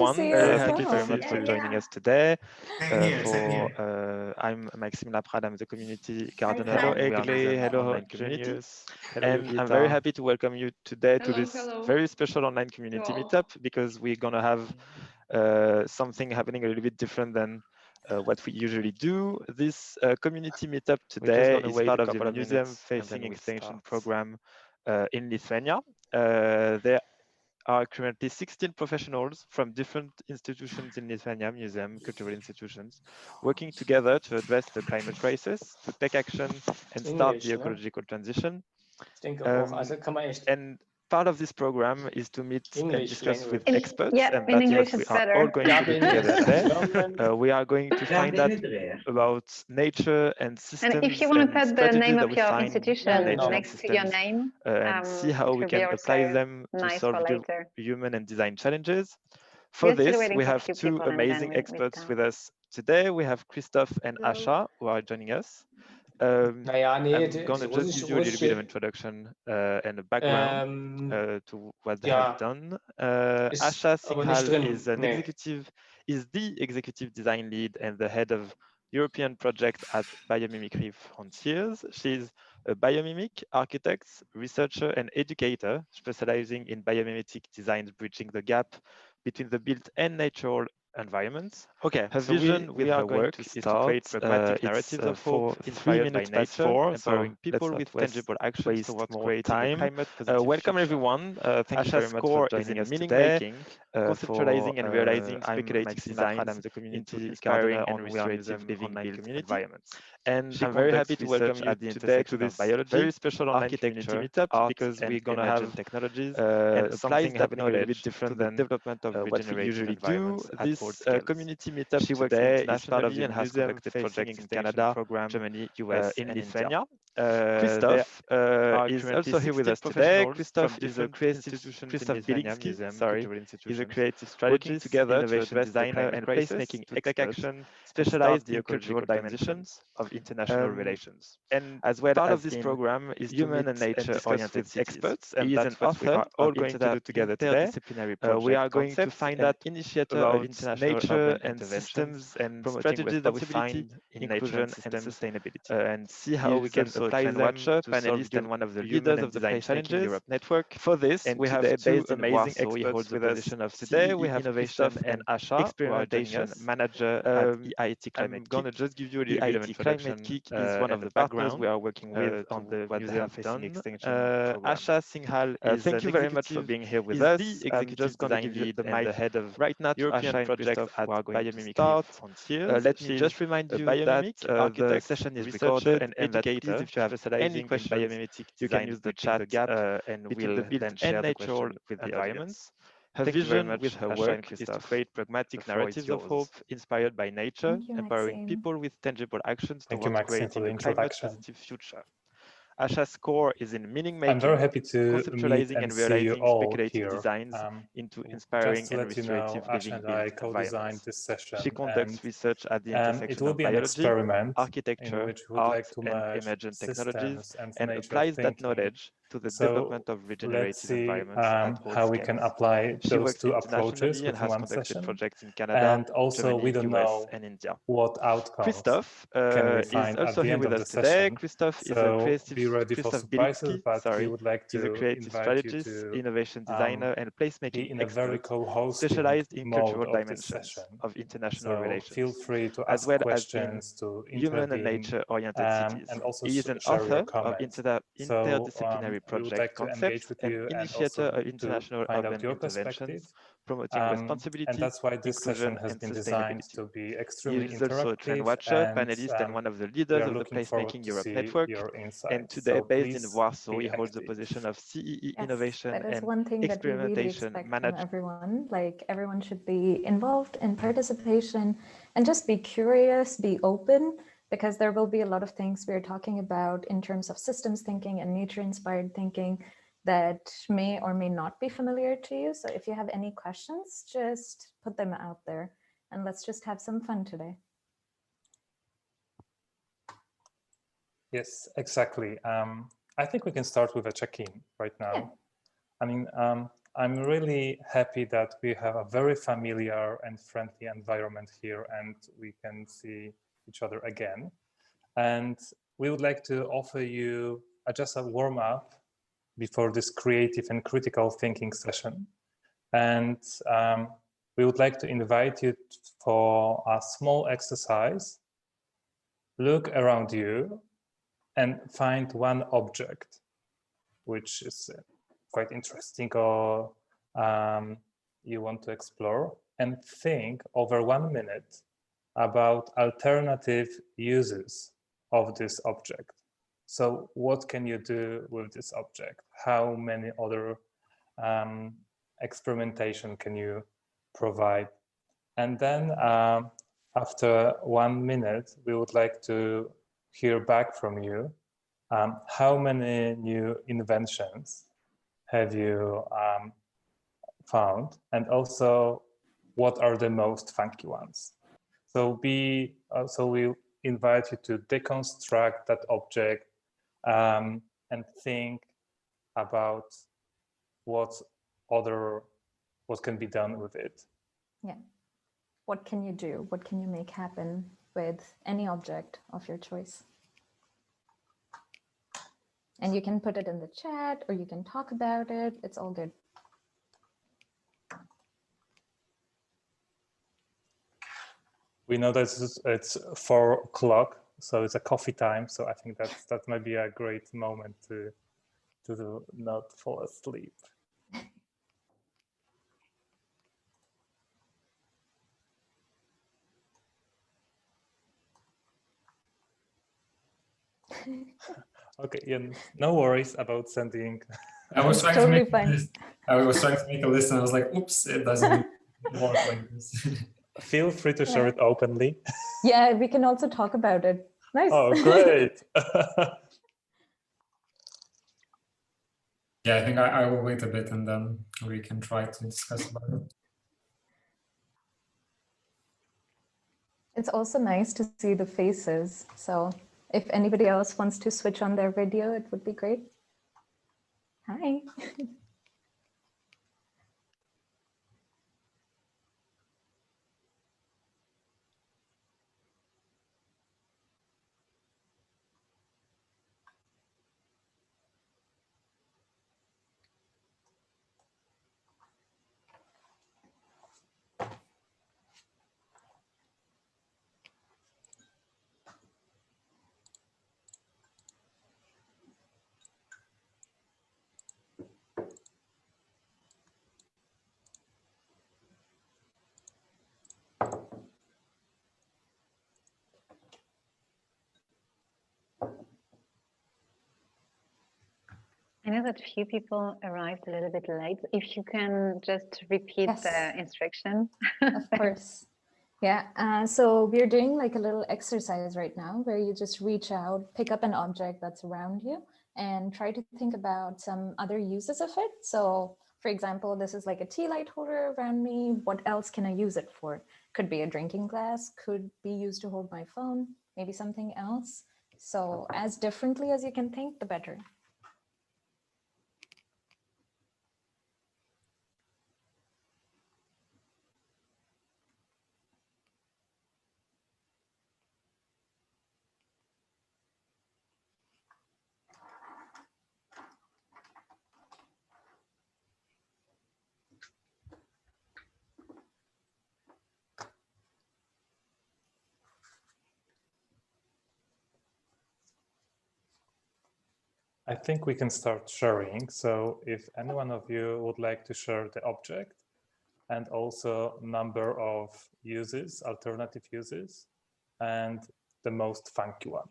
everyone. Thank you very much for Yeah. joining us today. Same here. I'm Maxime Laprade. I'm the community gardener. Hello, We are Egley. an Hello, online community. Genius. Hello, And I'm very happy to welcome you today to this very special online community meetup, because we're going to have something happening a little bit different than what we usually do. This community meetup today is part of the museum-facing extension program in Lithuania. There are currently 16 professionals from different institutions in Lithuania, museum, cultural institutions, working together to address the climate crisis, to take action and start the ecological transition. And part of this program is to meet and discuss with experts, and that's what we are all going to do together today. We are going to find out about nature and systems, and if you want to put the name of your institution next to your name, and see how we can apply them to solve human and design challenges. For this, we have two amazing experts with us today. We have Krzysztof and Asha, who are joining us. I'm going to just give you a little bit of introduction and a background to what they have done. Asha Singhal is the executive design lead and the head of European project at Biomimicry Frontiers. She's a biomimic, architect, researcher, and educator specializing in biomimetic designs, bridging the gap between the built and natural environments. Okay, her vision with her work is to create pragmatic narratives of hope inspired by nature, empowering people with tangible actions towards creating climate positive welcome future. Everyone. Thank you very much for joining us today. Conceptualizing and realizing speculative designs into inspiring and restorative living built environments. And I'm very happy to welcome you today to this very special architecture meetup, because we're going to have technologies and something happening a little bit different than development of what we usually do. This community meetup today is part of the museum-facing in Canada, Germany, US, in Lithuania. Krzysztof is also here with us today. Krzysztof is a Biliński, is a creative strategist, together innovation designer, and placemaking action specialized in cultural dimensions of international relations. And as well part of this program is human and nature-oriented experts, and that's what we are all going to do together today. We are going to find out initiator of international nature and systems and strategies that we find in nature and sustainability, and see how we can apply them to panelist and one of the leaders of the Place-Making Europe network. For this, we have two amazing experts with us today. We have Krzysztof and Asha, Experimentation Manager at EIT Climate-KIC. I'm going to just give you a little bit of introduction. Climate-KIC is one of the partners we are working with on the museum-facing extension program. Asha Singhal is thank you very much for being here with us. I'm just going to give you the mic, the head of right now European project at Biomimicry Frontiers. Let me just remind you that the session is recorded and educator. If you have any questions, biomimetic, you can use the chat and we'll then share the question with the environments. Her vision with her work is to create pragmatic narratives of hope inspired by nature, empowering people with tangible actions towards creating a climate-positive future. Asha's core is in meaning making. I'm very happy to conceptualizing and realizing speculative designs into inspiring and restorative living built environments. This session, she conducts research at the intersection of biology, architecture, art, and emergent technologies, and applies that knowledge to the development of regenerative environments at all how scales. we can apply those two approaches and has one conducted session. projects in Canada, And also Germany, we don't US, know and India. what outcomes Krzysztof is also here with us today. Krzysztof is a creative Biliński, is a creative strategist, innovation designer, and placemaking expert specialized in cultural dimensions of international relations, feel free to as ask well as questions, in to human and nature-oriented cities. And also he is an share author your of interdisciplinary project concepts and initiator of international urban interventions, promoting responsibility, and that's why this inclusion, session has and been designed sustainability. to be He extremely is also a trend watcher, panelist, and one of the leaders of the Place-Making Europe network. And today, based in Warsaw, he holds the position of CEE Innovation that is and one thing that we really Experimentation expect Manager. from everyone. Like everyone should be involved in participation and just be curious, be open, because there will be a lot of things we're talking about in terms of systems thinking and nature-inspired thinking that may or may not be familiar to you. So if you have any questions, just put them out there and let's just have some fun today. Yes, exactly. I think we can start with a check-in right now. Yeah. I mean, I'm really happy that we have a very familiar and friendly environment here and we can see each other again. And we would like to offer you just a warm-up before this creative and critical thinking session. And we would like to invite you for a small exercise. Look around you and find one object which is quite interesting or you want to explore, and think over 1 minute about alternative uses of this object. So what can you do with this object? How many other experimentation can you provide? And then after 1 minute, we would like to hear back from you. How many new inventions have you found? And also, what are the most funky ones? So we invite you to deconstruct that object and think about what can be done with it. Yeah. What can you do? What can you make happen with any object of your choice? And you can put it in the chat or you can talk about it. It's all good. We know that it's 4 o'clock, so it's a coffee time. So I think that might be a great moment to not fall asleep. Okay, yeah, no worries about sending. I was trying totally to make a list. I was trying to make a list and I was like, oops, it doesn't work like this. Feel free to share it openly. Yeah, we can also talk about it. Nice. Oh, great. Yeah, I think I will wait a bit and then we can try to discuss about it. It's also nice to see the faces. So if anybody else wants to switch on their video, it would be great. Hi. I know that few people arrived a little bit late. If you can just repeat the instruction. Of course. Yeah, so we're doing like a little exercise right now where you just reach out, pick up an object that's around you and try to think about some other uses of it. So for example, this is like a tea light holder around me. What else can I use it for? Could be a drinking glass, could be used to hold my phone, maybe something else. So as differently as you can think, the better. I think we can start sharing. So if any one of you would like to share the object and also number of uses, alternative uses, and the most funky one.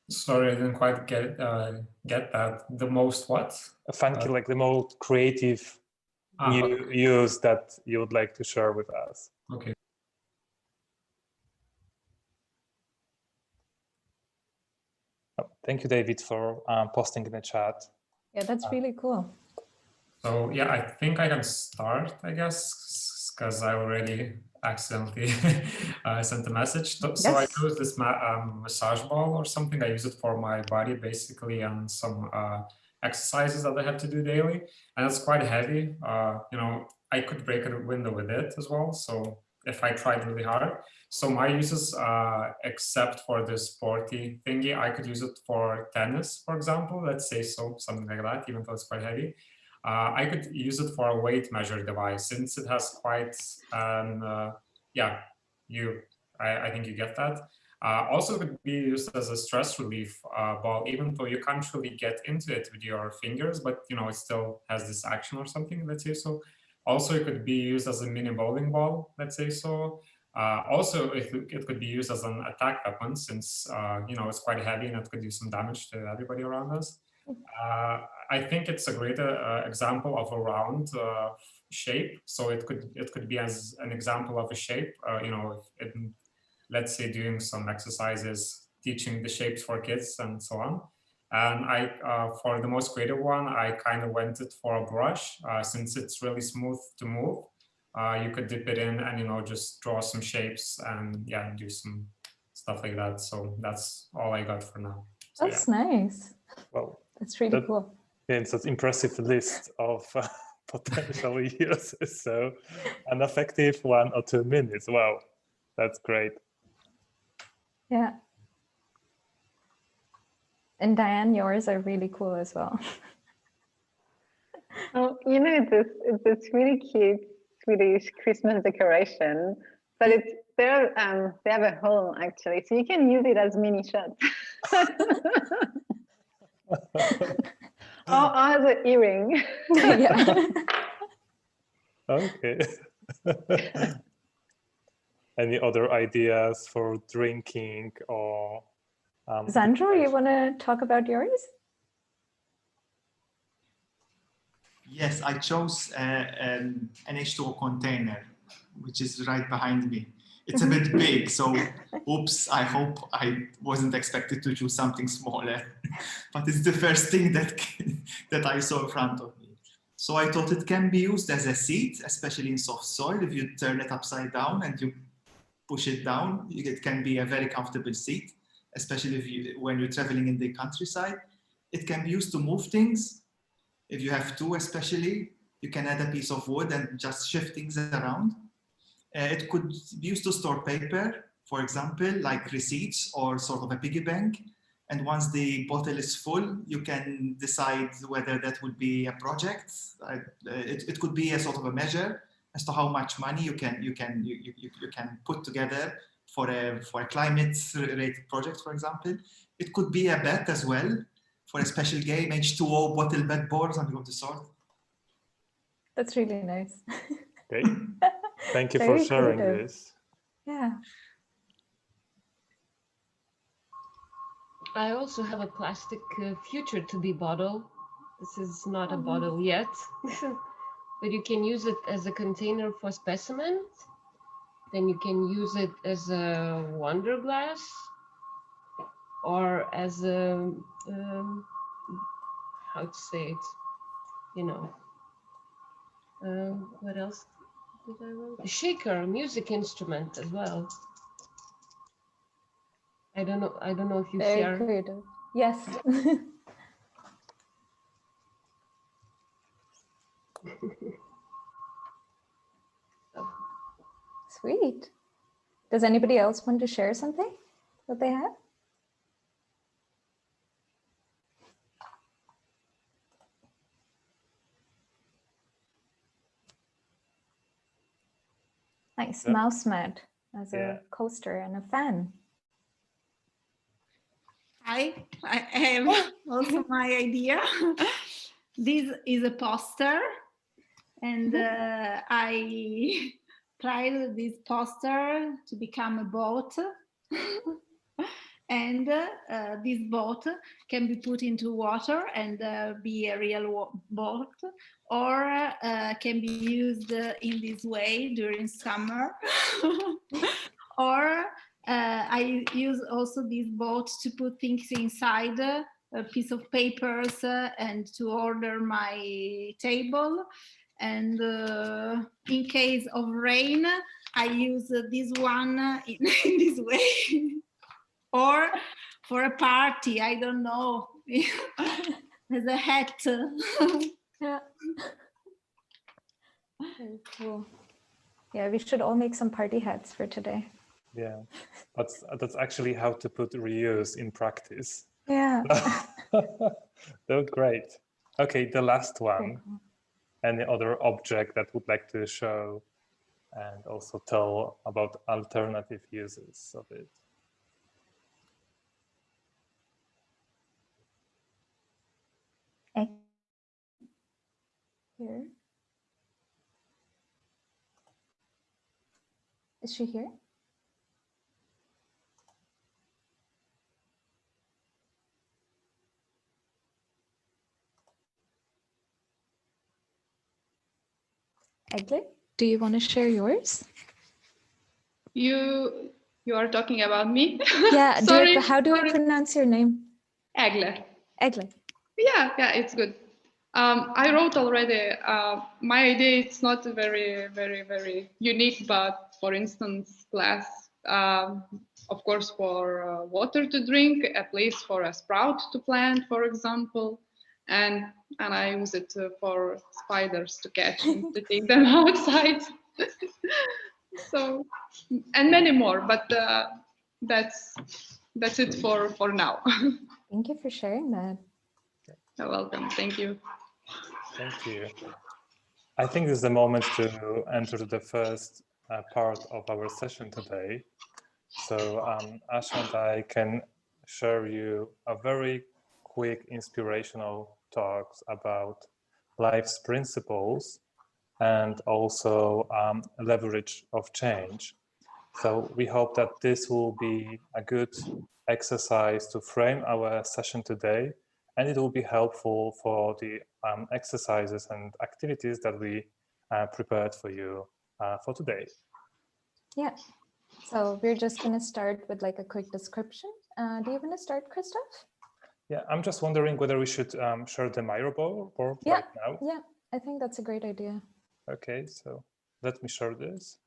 Sorry, I didn't quite get that. The most what? Funky, like the most creative new use that you would like to share with us. Okay. Thank you, David, for posting in the chat. Yeah, that's really cool. So yeah, I think I can start, I guess, because I already accidentally sent a message. So yes. I use this massage ball or something. I use it for my body basically and some exercises that I have to do daily, and it's quite heavy. You know, I could break a window with it as well. So if I tried really hard. So my uses, except for the sporty thingy, I could use it for tennis, for example, let's say something like that, even though it's quite heavy. I could use it for a weight measure device, since it has quite an, yeah, I think you get that. Also, it could be used as a stress relief ball, even though you can't really get into it with your fingers, but you know, it still has this action or something, let's say so. Also, it could be used as a mini bowling ball, let's say so. Also, it could be used as an attack weapon, since you know, it's quite heavy and it could do some damage to everybody around us. I think it's a great example of a round shape. So it could be as an example of a shape. You know, let's say doing some exercises, teaching the shapes for kids and so on. And for the most creative one, I kind of went it for a brush, since it's really smooth to move. You could dip it in and, you know, just draw some shapes and yeah, do some stuff like that. So that's all I got for now. So, that's nice. Well, that's really cool. Yeah, it's an impressive list of potential uses. So an effective 1 or 2 minutes. Wow, that's great. Yeah. And Diane, yours are really cool as well. Oh, you know, it's this really cute Swedish Christmas decoration, but they have a hole actually, so you can use it as mini shots. or as an earring. Yeah. Okay. Any other ideas for drinking or? Sandro, you want to talk about yours? Yes, I chose an H2O container, which is right behind me. It's a bit big, so oops, I hope I wasn't expected to choose something smaller, but it's the first thing that I saw in front of me. So I thought it can be used as a seat, especially in soft soil. If you turn it upside down and you push it down, it can be a very comfortable seat, especially when you're traveling in the countryside. It can be used to move things. If you have two especially, you can add a piece of wood and just shift things around. It could be used to store paper, for example, like receipts or sort of a piggy bank. And once the bottle is full, you can decide whether that would be a project. It could be a sort of a measure as to how much money you can put together for a climate-related project, for example. It could be a bet as well for a special game, H2O bottle bet board, something of the sort. That's really nice. Okay. Thank you for sharing this. Yeah. I also have a plastic future to be bottle. This is not a bottle yet, but you can use it as a container for specimens. Then you can use it as a wonder glass or as a, how to say it, you know. What else did I write? A shaker, a music instrument as well. I don't know if you Very share. creative. Yes. Sweet. Does anybody else want to share something that they have? Nice. Yeah. Mouse mat as a coaster and a fan. I have also my idea. This is a poster, and I tried this poster to become a boat. And this boat can be put into water and be a real boat, or can be used in this way during summer. Or I use also this boat to put things inside, a piece of papers, and to order my table. And in case of rain, I use this one in this way. Or for a party, I don't know. as a hat. Yeah. Very cool. Yeah, we should all make some party hats for today. Yeah, that's actually how to put reuse in practice. Yeah. Oh, great. Okay, the last one. Cool. Any other object that would like to show and also tell about alternative uses of it? Here. Is she here? Egle, do you want to share yours? You are talking about me? Yeah. Sorry. How do I pronounce your name? Egle. Egle. Yeah, it's good. I wrote already. My idea is not very, very, very unique, but for instance, glass, of course, for water to drink, a place for a sprout to plant, for example, and I use it for spiders to catch and to take them outside. So, and many more, but that's it for now. Thank you for sharing that. You're welcome. Thank you. Thank you. I think this is the moment to enter the first part of our session today. So Asha and I can share you a very quick inspirational talks about life's principles and also leverage of change. So we hope that this will be a good exercise to frame our session today, and it will be helpful for the exercises and activities that we prepared for you for today. Yeah. So we're just going to start with like a quick description. Do you want to start, Krzysztof? Yeah, I'm just wondering whether we should share the Miro board right now. Yeah, I think that's a great idea. Okay, so let me share this.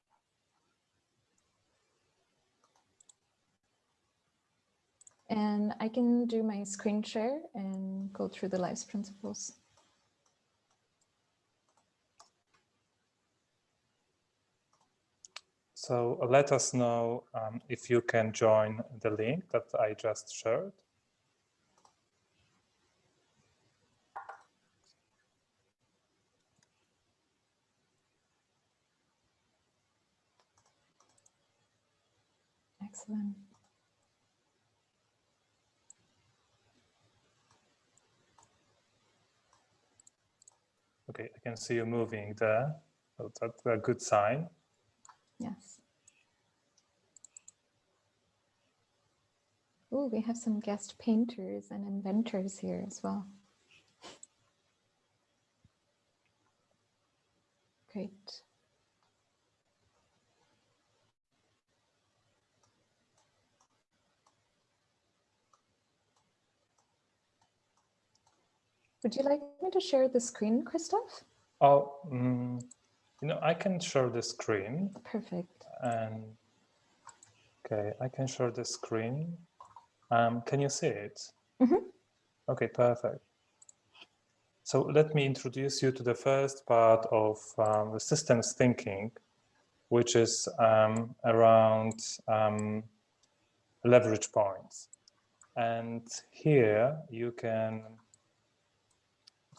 And I can do my screen share and go through the life's principles. So let us know if you can join the link that I just shared. Excellent. Okay, I can see you moving there. So that's a good sign. Yes. Oh, we have some guest painters and inventors here as well. Great. Would you like me to share the screen, Krzysztof? Oh, you know, I can share the screen. Perfect. And okay, I can share the screen. Can you see it? Mm-hmm. Okay, perfect. So let me introduce you to the first part of the systems thinking, which is around leverage points. And here you can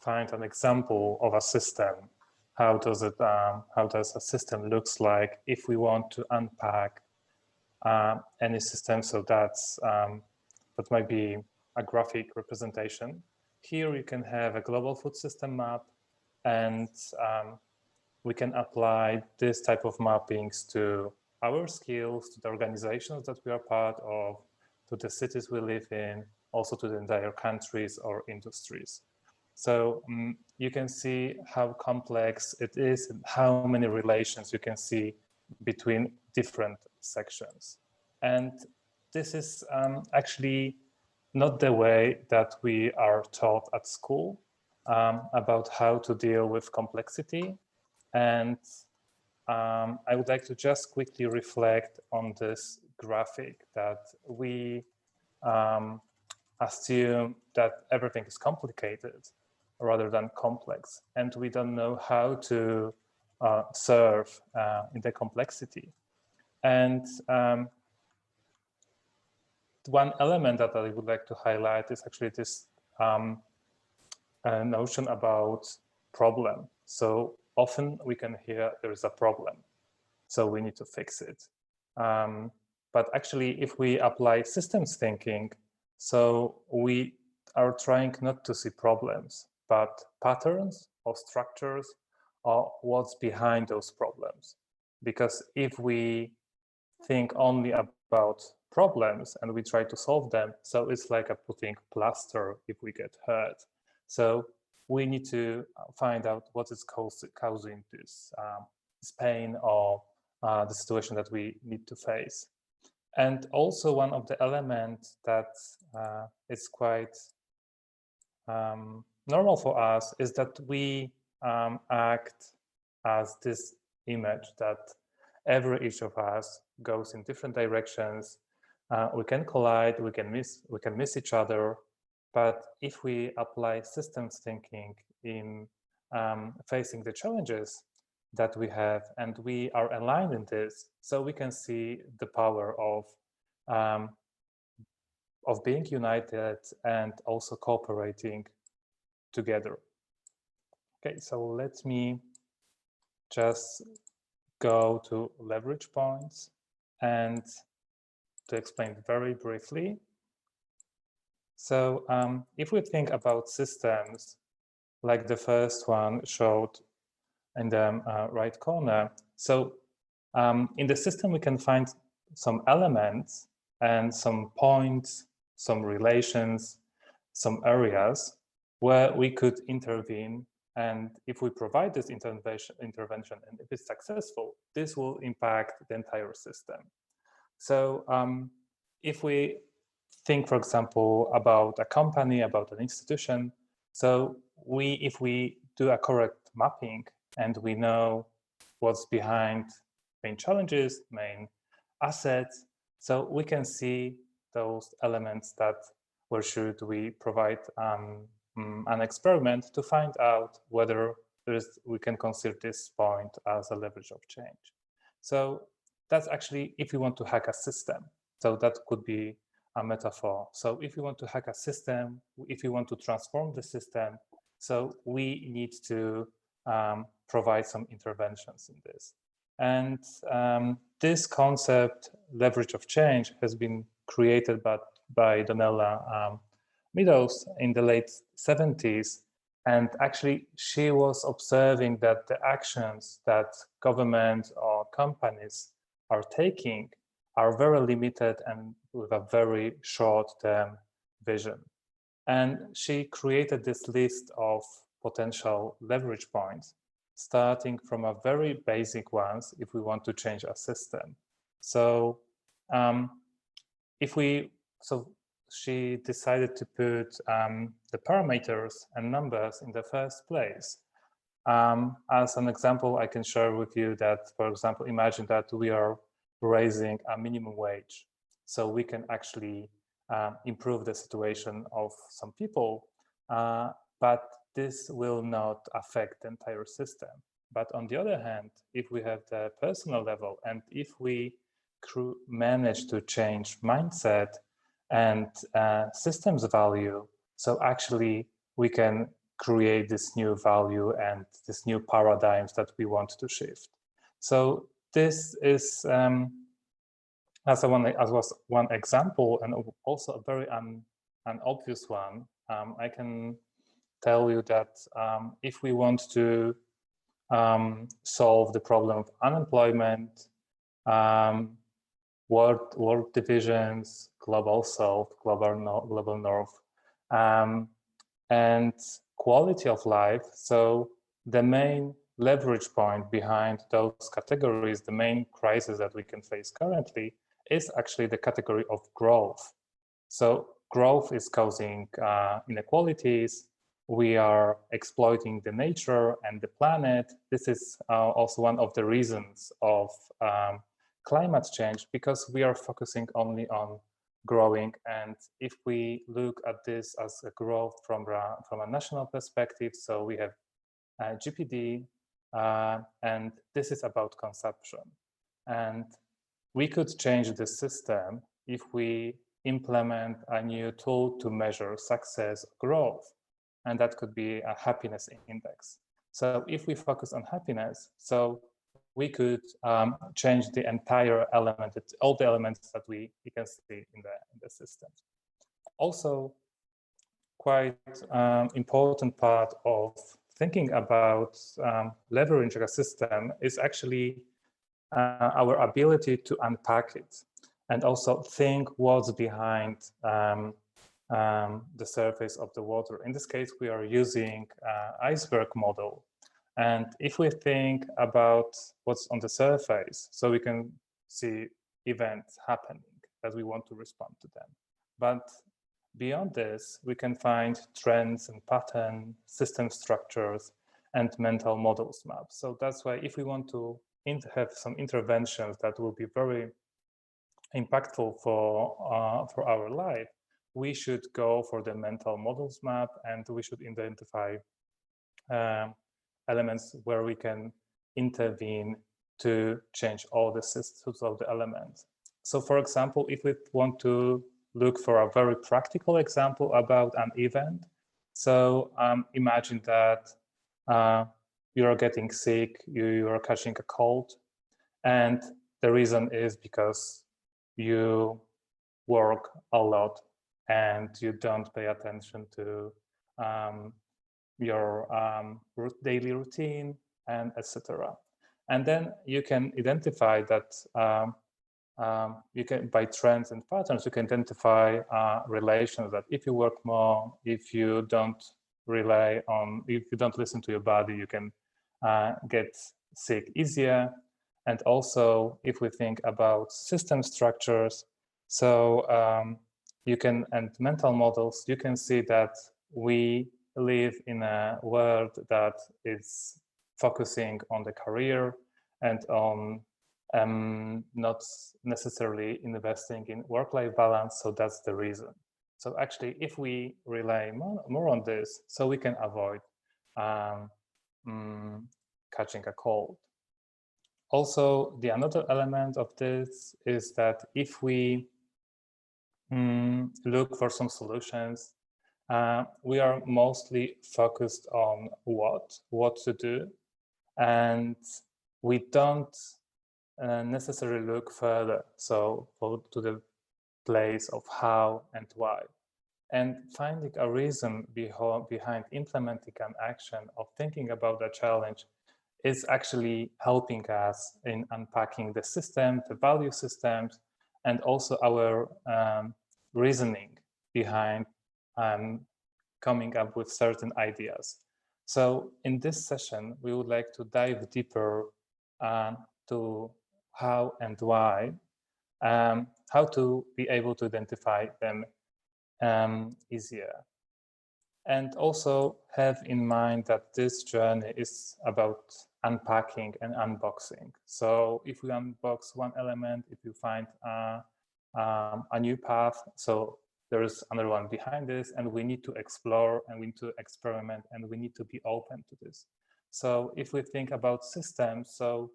find an example of a system. How does a system looks like if we want to unpack any system? So that's that might be a graphic representation. Here you can have a global food system map, and we can apply this type of mappings to our skills, to the organizations that we are part of, to the cities we live in, also to the entire countries or industries. So you can see how complex it is and how many relations you can see between different sections. And this is actually not the way that we are taught at school about how to deal with complexity. And I would like to just quickly reflect on this graphic that we assume that everything is complicated rather than complex, and we don't know how to serve in the complexity. And one element that I would like to highlight is actually this notion about problem. So often we can hear there is a problem, so we need to fix it. But actually, if we apply systems thinking, so we are trying not to see problems, but patterns or structures or what's behind those problems. Because if we think only about problems and we try to solve them, so it's like a putting plaster if we get hurt. So we need to find out what is causing this pain or the situation that we need to face. And also one of the elements that is quite normal for us is that we act as this image that each of us goes in different directions. We can collide, we can miss each other. But if we apply systems thinking in facing the challenges that we have, and we are aligned in this, so we can see the power of being united and also cooperating together. Okay, so let me just go to leverage points and to explain very briefly. So if we think about systems, like the first one showed in the right corner, so in the system we can find some elements and some points, some relations, some areas where we could intervene. And if we provide this intervention and if it's successful, this will impact the entire system. So if we think, for example, about a company, about an institution, so if we do a correct mapping and we know what's behind main challenges, main assets, so we can see those elements that where should we provide an experiment to find out whether we can consider this point as a leverage of change. So that's actually if you want to hack a system. So that could be a metaphor. So if you want to hack a system, if you want to transform the system, so we need to provide some interventions in this. And this concept, leverage of change, has been created by Donella Meadows in the late 70s. And actually, she was observing that the actions that government or companies are taking are very limited and with a very short-term vision. And she created this list of potential leverage points, starting from a very basic ones if we want to change a system. So she decided to put the parameters and numbers in the first place. As an example, I can share with you that, for example, imagine that we are raising a minimum wage. So we can actually improve the situation of some people, but this will not affect the entire system. But on the other hand, if we have the personal level and if we manage to change mindset and systems value, so actually we can create this new value and this new paradigms that we want to shift. So this is as was one example, and also a very obvious one. I can tell you that if we want to solve the problem of unemployment, world divisions, global south, global north, and quality of life. So the main leverage point behind those categories, the main crisis that we can face currently, is actually the category of growth. So growth is causing inequalities. We are exploiting the nature and the planet. This is also one of the reasons of climate change, because we are focusing only on growing. And if we look at this as a growth from a national perspective, so we have GPD, and this is about consumption. And we could change the system if we implement a new tool to measure success growth, and that could be a happiness index. So if we focus on happiness, so we could change the entire element, all the elements that we can see in the system. Also, quite important part of thinking about leveraging a system is actually our ability to unpack it and also think what's behind the surface of the water. In this case, we are using iceberg model. And if we think about what's on the surface, so we can see events happening that we want to respond to them. But beyond this, we can find trends and patterns, system structures, and mental models maps. So that's why if we want to have some interventions that will be very impactful for our life, we should go for the mental models map, and we should identify elements where we can intervene to change all the systems of the elements. So for example, if we want to look for a very practical example about an event, so imagine that you are getting sick, you are catching a cold, and the reason is because you work a lot and you don't pay attention to your daily routine, and etc. And then you can identify that you can, by trends and patterns, you can identify relations that if you work more, if you don't rely on, if you don't listen to your body, you can get sick easier. And also, if we think about system structures, so you can, and mental models, you can see that we live in a world that is focusing on the career and on not necessarily investing in work-life balance. So that's the reason. So actually, if we rely more on this, so we can avoid catching a cold. Also, the another element of this is that if we look for some solutions, we are mostly focused on what to do, and we don't necessarily look further, so to the place of how and why. And finding a reason behind implementing an action or thinking about the challenge is actually helping us in unpacking the system, the value systems, and also our reasoning behind coming up with certain ideas. So in this session, we would like to dive deeper to how and why, how to be able to identify them easier. And also have in mind that this journey is about unpacking and unboxing. So if we unbox one element, if you find a new path, so there is another one behind this, and we need to explore and we need to experiment and we need to be open to this. So if we think about systems, so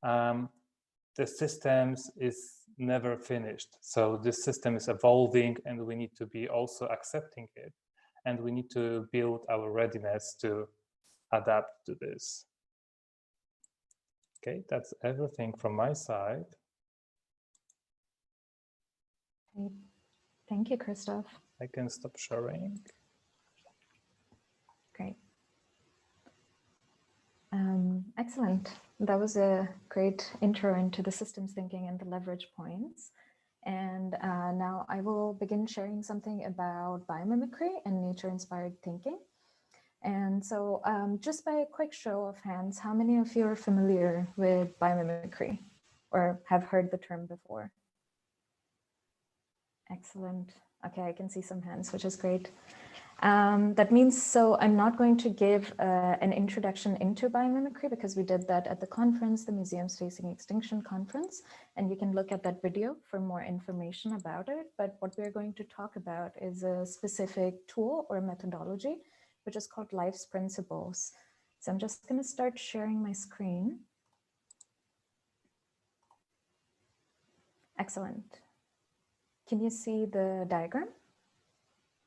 the systems is never finished. So this system is evolving and we need to be also accepting it. And we need to build our readiness to adapt to this. Okay, that's everything from my side. Thank you, Krzysztof. I can stop sharing. Great. Excellent. That was a great intro into the systems thinking and the leverage points. And now I will begin sharing something about biomimicry and nature-inspired thinking. And so just by a quick show of hands, how many of you are familiar with biomimicry or have heard the term before? Excellent. Okay, I can see some hands, which is great. That means, so I'm not going to give an introduction into biomimicry because we did that at the conference, the Museums Facing Extinction conference, and you can look at that video for more information about it. But what we're going to talk about is a specific tool or methodology, which is called Life's Principles. So I'm just going to start sharing my screen. Excellent. Can you see the diagram?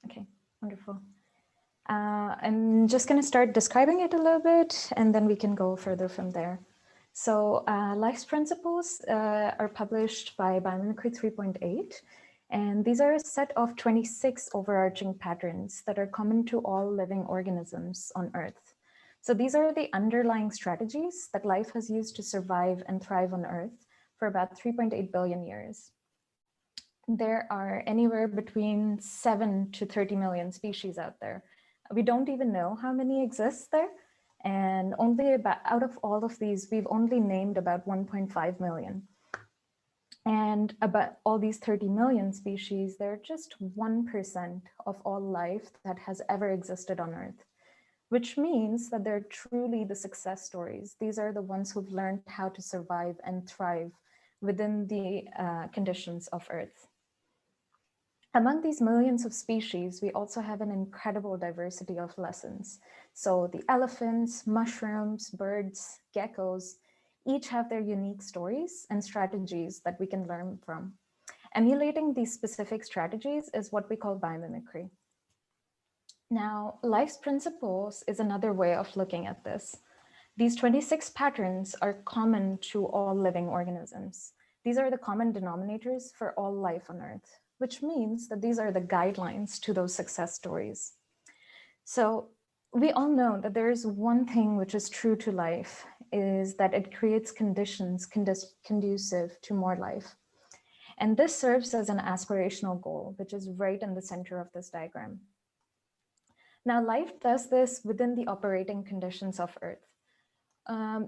Okay. Wonderful. I'm just going to start describing it a little bit, and then we can go further from there. So Life's Principles are published by Biomimicry 3.8, and these are a set of 26 overarching patterns that are common to all living organisms on Earth. So these are the underlying strategies that life has used to survive and thrive on Earth for about 3.8 billion years. There are anywhere between 7 to 30 million species out there. We don't even know how many exist there. And only about, out of all of these, we've only named about 1.5 million. And about all these 30 million species, they're just 1% of all life that has ever existed on Earth, which means that they're truly the success stories. These are the ones who've learned how to survive and thrive within the conditions of Earth. Among these millions of species, we also have an incredible diversity of lessons. So the elephants, mushrooms, birds, geckos, each have their unique stories and strategies that we can learn from. Emulating these specific strategies is what we call biomimicry. Now, Life's Principles is another way of looking at this. These 26 patterns are common to all living organisms. These are the common denominators for all life on Earth, which means that these are the guidelines to those success stories. So we all know that there is one thing which is true to life, is that it creates conditions conducive to more life. And this serves as an aspirational goal, which is right in the center of this diagram. Now, life does this within the operating conditions of Earth.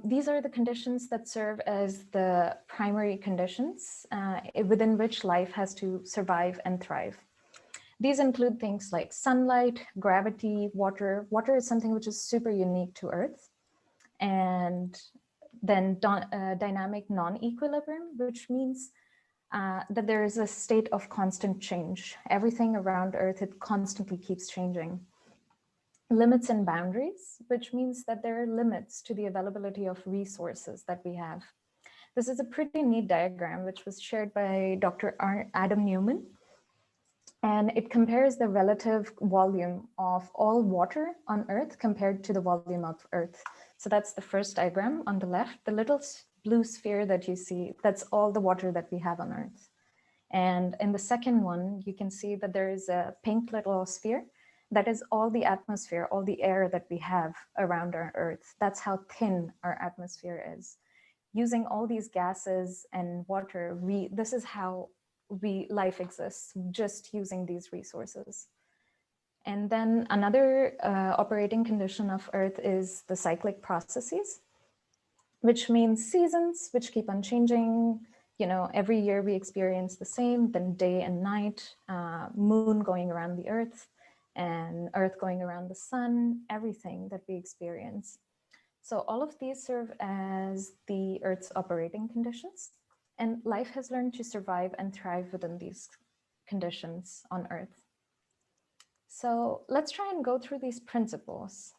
These are the conditions that serve as the primary conditions within which life has to survive and thrive. These include things like sunlight, gravity, water. Water is something which is super unique to Earth. And then dynamic non-equilibrium, which means that there is a state of constant change. Everything around Earth, it constantly keeps changing. Limits and boundaries, which means that there are limits to the availability of resources that we have. This is a pretty neat diagram, which was shared by Dr. Adam Newman. And it compares the relative volume of all water on Earth compared to the volume of Earth. So that's the first diagram on the left. The little blue sphere that you see, that's all the water that we have on Earth. And in the second one, you can see that there is a pink little sphere. That is all the atmosphere, all the air that we have around our Earth. That's how thin our atmosphere is. Using all these gases and water, this is how life exists, just using these resources. And then another operating condition of Earth is the cyclic processes, which means seasons, which keep on changing. You know, every year we experience the same, then day and night, moon going around the Earth, and Earth going around the sun, everything that we experience. So all of these serve as the Earth's operating conditions, and life has learned to survive and thrive within these conditions on Earth. So let's try and go through these principles.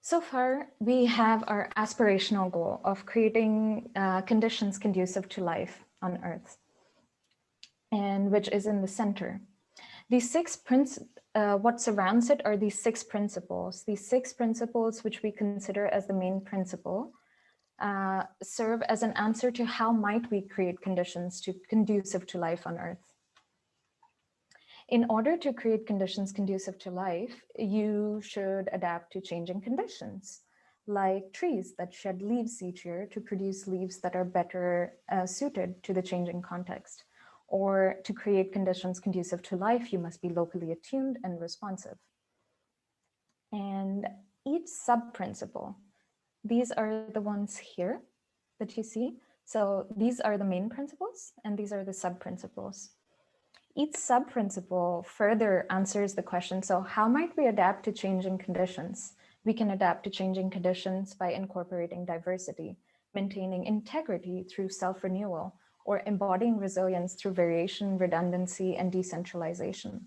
So far, we have our aspirational goal of creating conditions conducive to life on Earth, and which is in the center. These what surrounds it are these 6 principles. These 6 principles, which we consider as the main principle, serve as an answer to how might we create conditions conducive to life on Earth. In order to create conditions conducive to life, you should adapt to changing conditions, like trees that shed leaves each year to produce leaves that are better suited to the changing context. Or to create conditions conducive to life, you must be locally attuned and responsive. And each sub-principle, these are the ones here that you see. So these are the main principles, and these are the sub-principles. Each sub-principle further answers the question, so how might we adapt to changing conditions? We can adapt to changing conditions by incorporating diversity, maintaining integrity through self-renewal, or embodying resilience through variation, redundancy, and decentralization.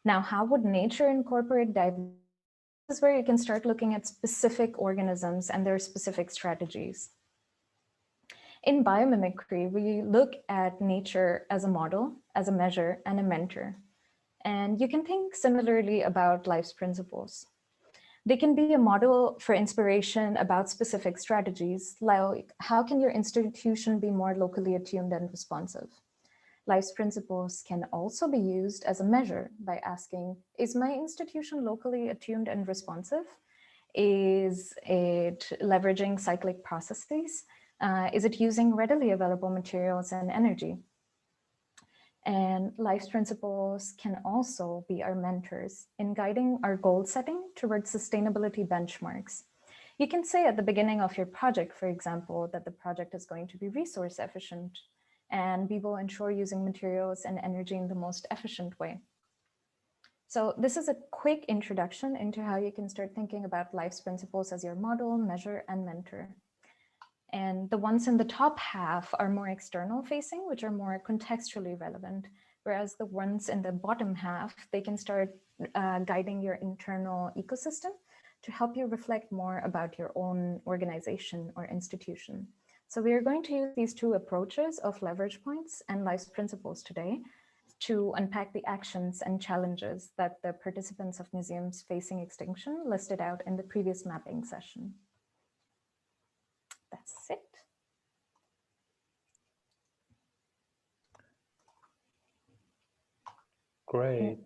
Now, how would nature incorporate diversity? This is where you can start looking at specific organisms and their specific strategies. In biomimicry, we look at nature as a model, as a measure, and a mentor. And you can think similarly about life's principles. They can be a model for inspiration about specific strategies, like how can your institution be more locally attuned and responsive? Life's principles can also be used as a measure by asking, is my institution locally attuned and responsive? Is it leveraging cyclic processes? Is it using readily available materials and energy? And life's principles can also be our mentors in guiding our goal setting towards sustainability benchmarks. You can say at the beginning of your project, for example, that the project is going to be resource efficient, and we will ensure using materials and energy in the most efficient way. So this is a quick introduction into how you can start thinking about life's principles as your model, measure, and mentor. And the ones in the top half are more external facing, which are more contextually relevant, whereas the ones in the bottom half, they can start guiding your internal ecosystem to help you reflect more about your own organization or institution. So we are going to use these two approaches of leverage points and life's principles today to unpack the actions and challenges that the participants of museums facing extinction listed out in the previous mapping session. That's it. Great.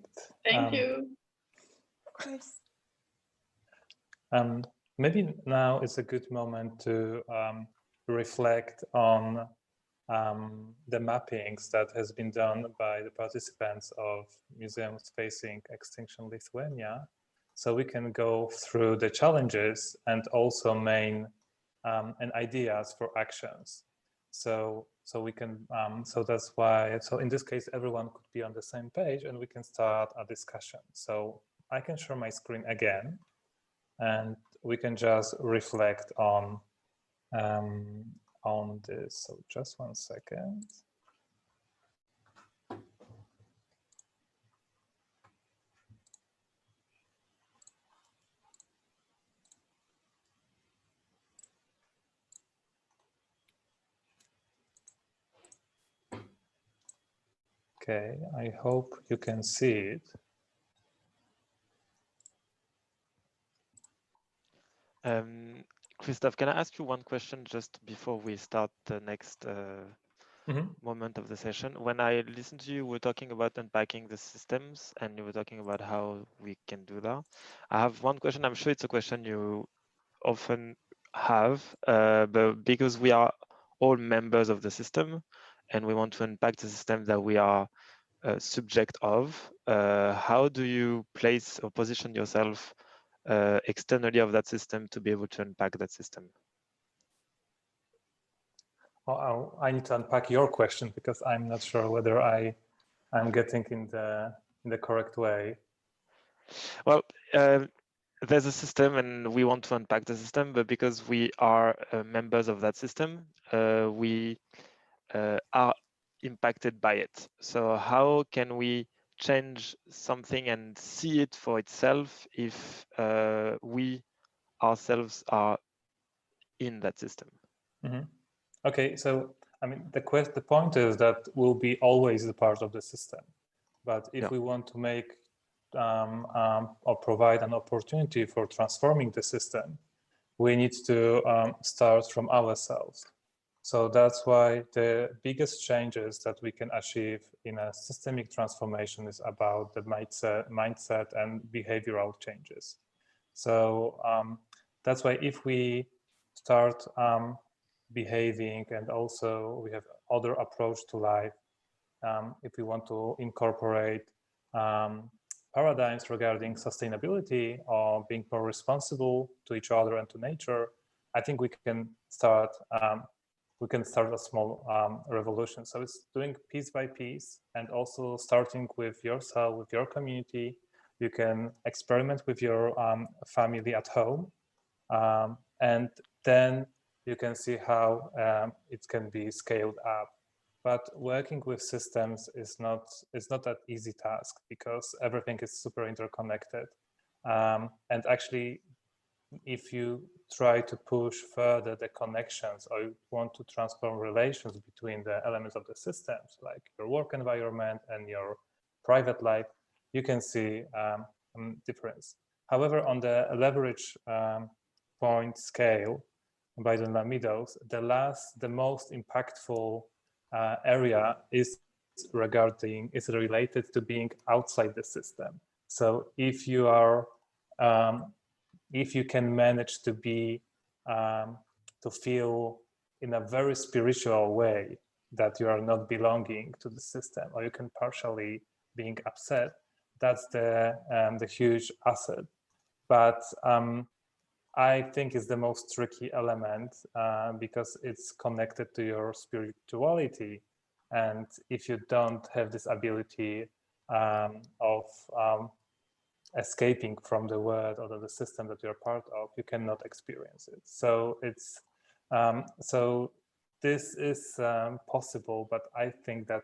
Thank you. Of course. Maybe now is a good moment to reflect on the mappings that has been done by the participants of Museums Facing Extinction Lithuania. So we can go through the challenges and also main and ideas for actions. So we can, so that's why, so in this case, everyone could be on the same page and we can start a discussion. So I can share my screen again and we can just reflect on this. So just 1 second. Okay, I hope you can see it. Krzysztof, can I ask you one question just before we start the next moment of the session? When I listened to you, we're talking about unpacking the systems and you were talking about how we can do that. I have one question. I'm sure it's a question you often have, but because we are all members of the system and we want to unpack the system that we are subject of, how do you place or position yourself externally of that system to be able to unpack that system? Well, I need to unpack your question because I'm not sure whether I'm getting in the correct way. Well, there's a system and we want to unpack the system, but because we are members of that system, we are impacted by it. So how can we change something and see it for itself if we ourselves are in that system? Okay, so I mean the point is that we'll be always a part of the system, but if we want to make or provide an opportunity for transforming the system, we need to start from ourselves. So that's why the biggest changes that we can achieve in a systemic transformation is about the mindset and behavioral changes. So that's why if we start behaving and also we have other approach to life, if we want to incorporate paradigms regarding sustainability or being more responsible to each other and to nature, I think we can start we can start a small revolution. So it's doing piece by piece, and also starting with yourself, with your community. You can experiment with your family at home, and then you can see how it can be scaled up. But working with systems is not that easy task, because everything is super interconnected. And actually, if you try to push further the connections, or you want to transform relations between the elements of the systems, like your work environment and your private life, you can see difference. However, on the leverage point scale by the Lamidos, the most impactful area is related to being outside the system. So if you are if you can manage to be to feel in a very spiritual way that you are not belonging to the system, or you can partially being upset, that's the huge asset. But I think it's the most tricky element because it's connected to your spirituality. And if you don't have this ability of escaping from the world or the system that you're part of, you cannot experience it. So it's so this is possible, but I think that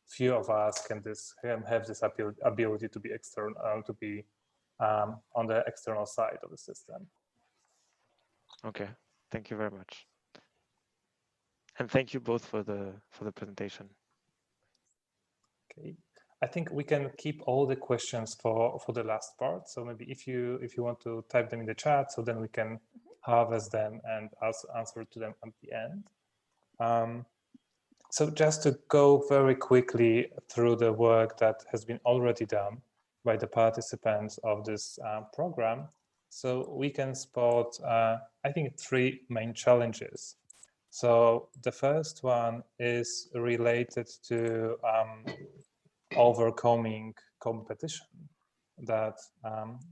few of us can have this ability to be external, to be on the external side of the system. Okay, thank you very much, and thank you both for the presentation. Okay, I think we can keep all the questions for the last part. So maybe if you want to type them in the chat, so then we can harvest them and answer to them at the end. So just to go very quickly through the work that has been already done by the participants of this program. So we can spot, I think, 3 main challenges. So the first one is related to overcoming competition that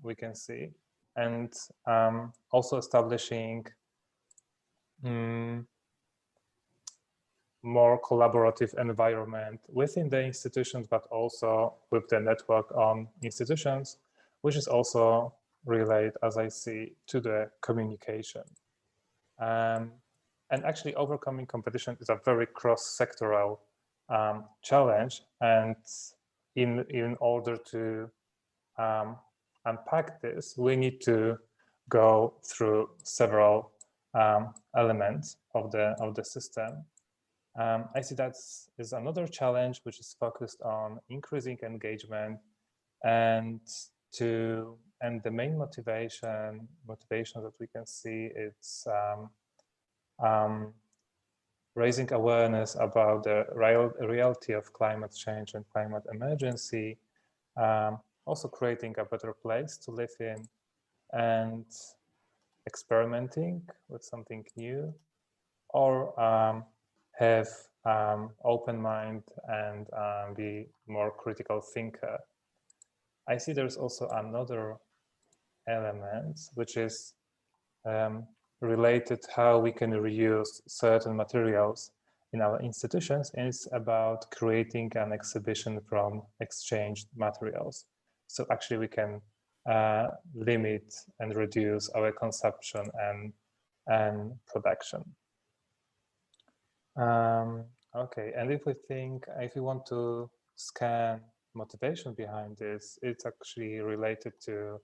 we can see, and also establishing more collaborative environment within the institutions, but also with the network on institutions, which is also related, as I see, to the communication. And actually, overcoming competition is a very cross-sectoral challenge. And in order to unpack this, we need to go through several elements of the system. I see that is another challenge, which is focused on increasing engagement, and the main motivation that we can see, it's raising awareness about the reality of climate change and climate emergency, also creating a better place to live in, and experimenting with something new, or have open mind and be more critical thinker. I see there's also another element, which is related how we can reuse certain materials in our institutions, and it's about creating an exhibition from exchanged materials. So actually we can limit and reduce our consumption and production. Okay, and if we want to scan motivation behind this, it's actually related to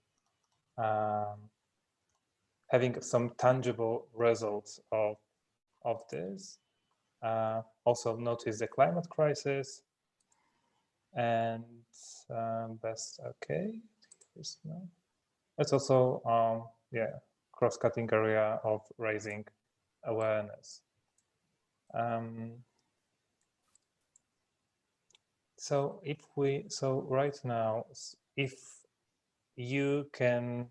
having some tangible results of this. Also notice the climate crisis, and okay. It's also cross-cutting area of raising awareness. So right now, if you can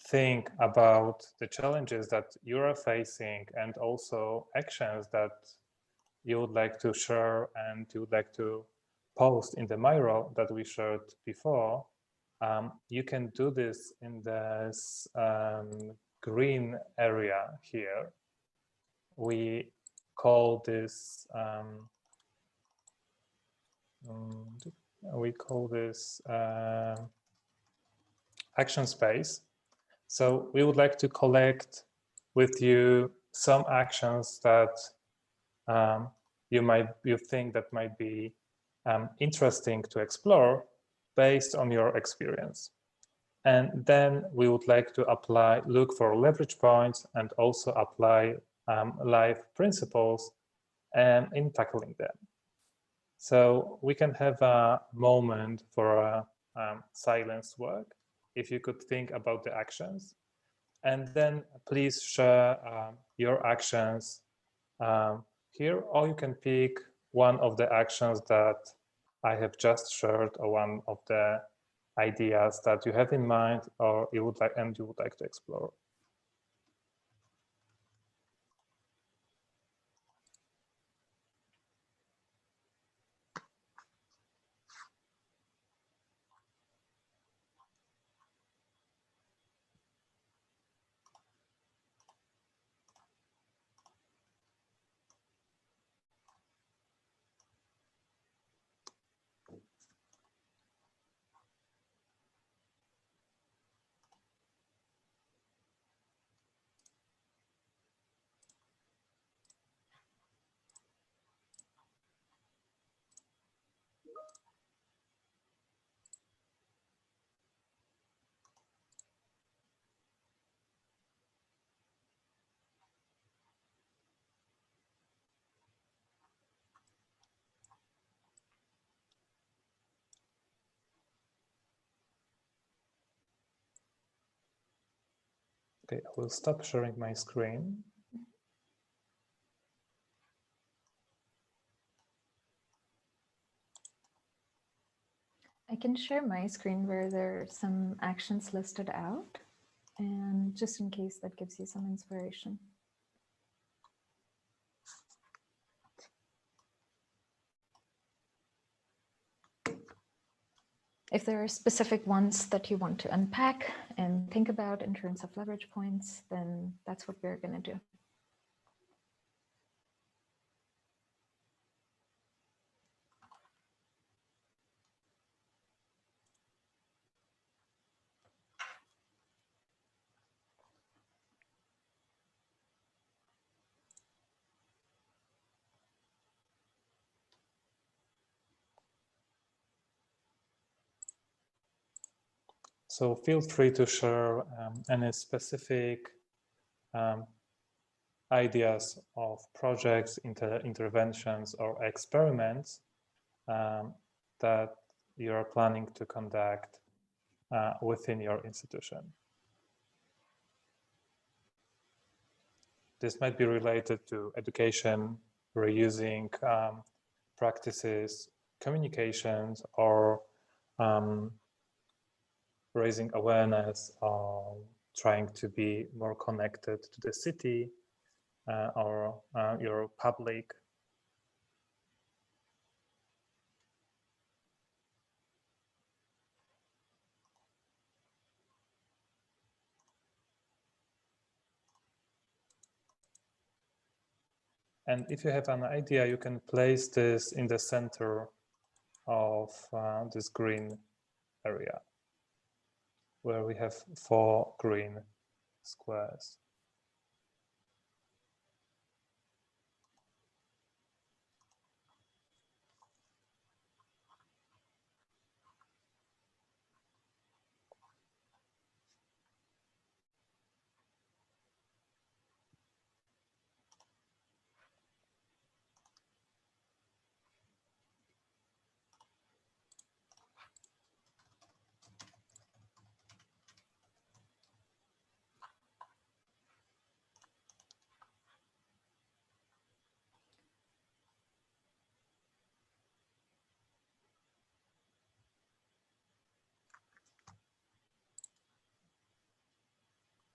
think about the challenges that you are facing, and also actions that you would like to share and you would like to post in the mural that we shared before, you can do this in this green area here. We call this action space. So we would like to collect with you some actions that you think that might be interesting to explore based on your experience. And then we would like to look for leverage points and also apply live principles in tackling them. So we can have a moment for a silence work, if you could think about the actions. And then please share your actions here, or you can pick one of the actions that I have just shared, or one of the ideas that you have in mind, or you would like to explore. Okay, I will stop sharing my screen. I can share my screen where there are some actions listed out, and just in case that gives you some inspiration. If there are specific ones that you want to unpack and think about in terms of leverage points, then that's what we're going to do. So feel free to share any specific ideas of projects, interventions, or experiments that you are planning to conduct within your institution. This might be related to education, reusing practices, communications, or raising awareness, or trying to be more connected to the city or your public. And if you have an idea, you can place this in the center of this green area, where we have 4 green squares.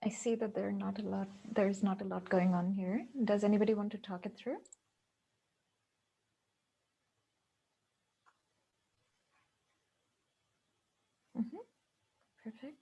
I see that there's not a lot going on here. Does anybody want to talk it through? Perfect.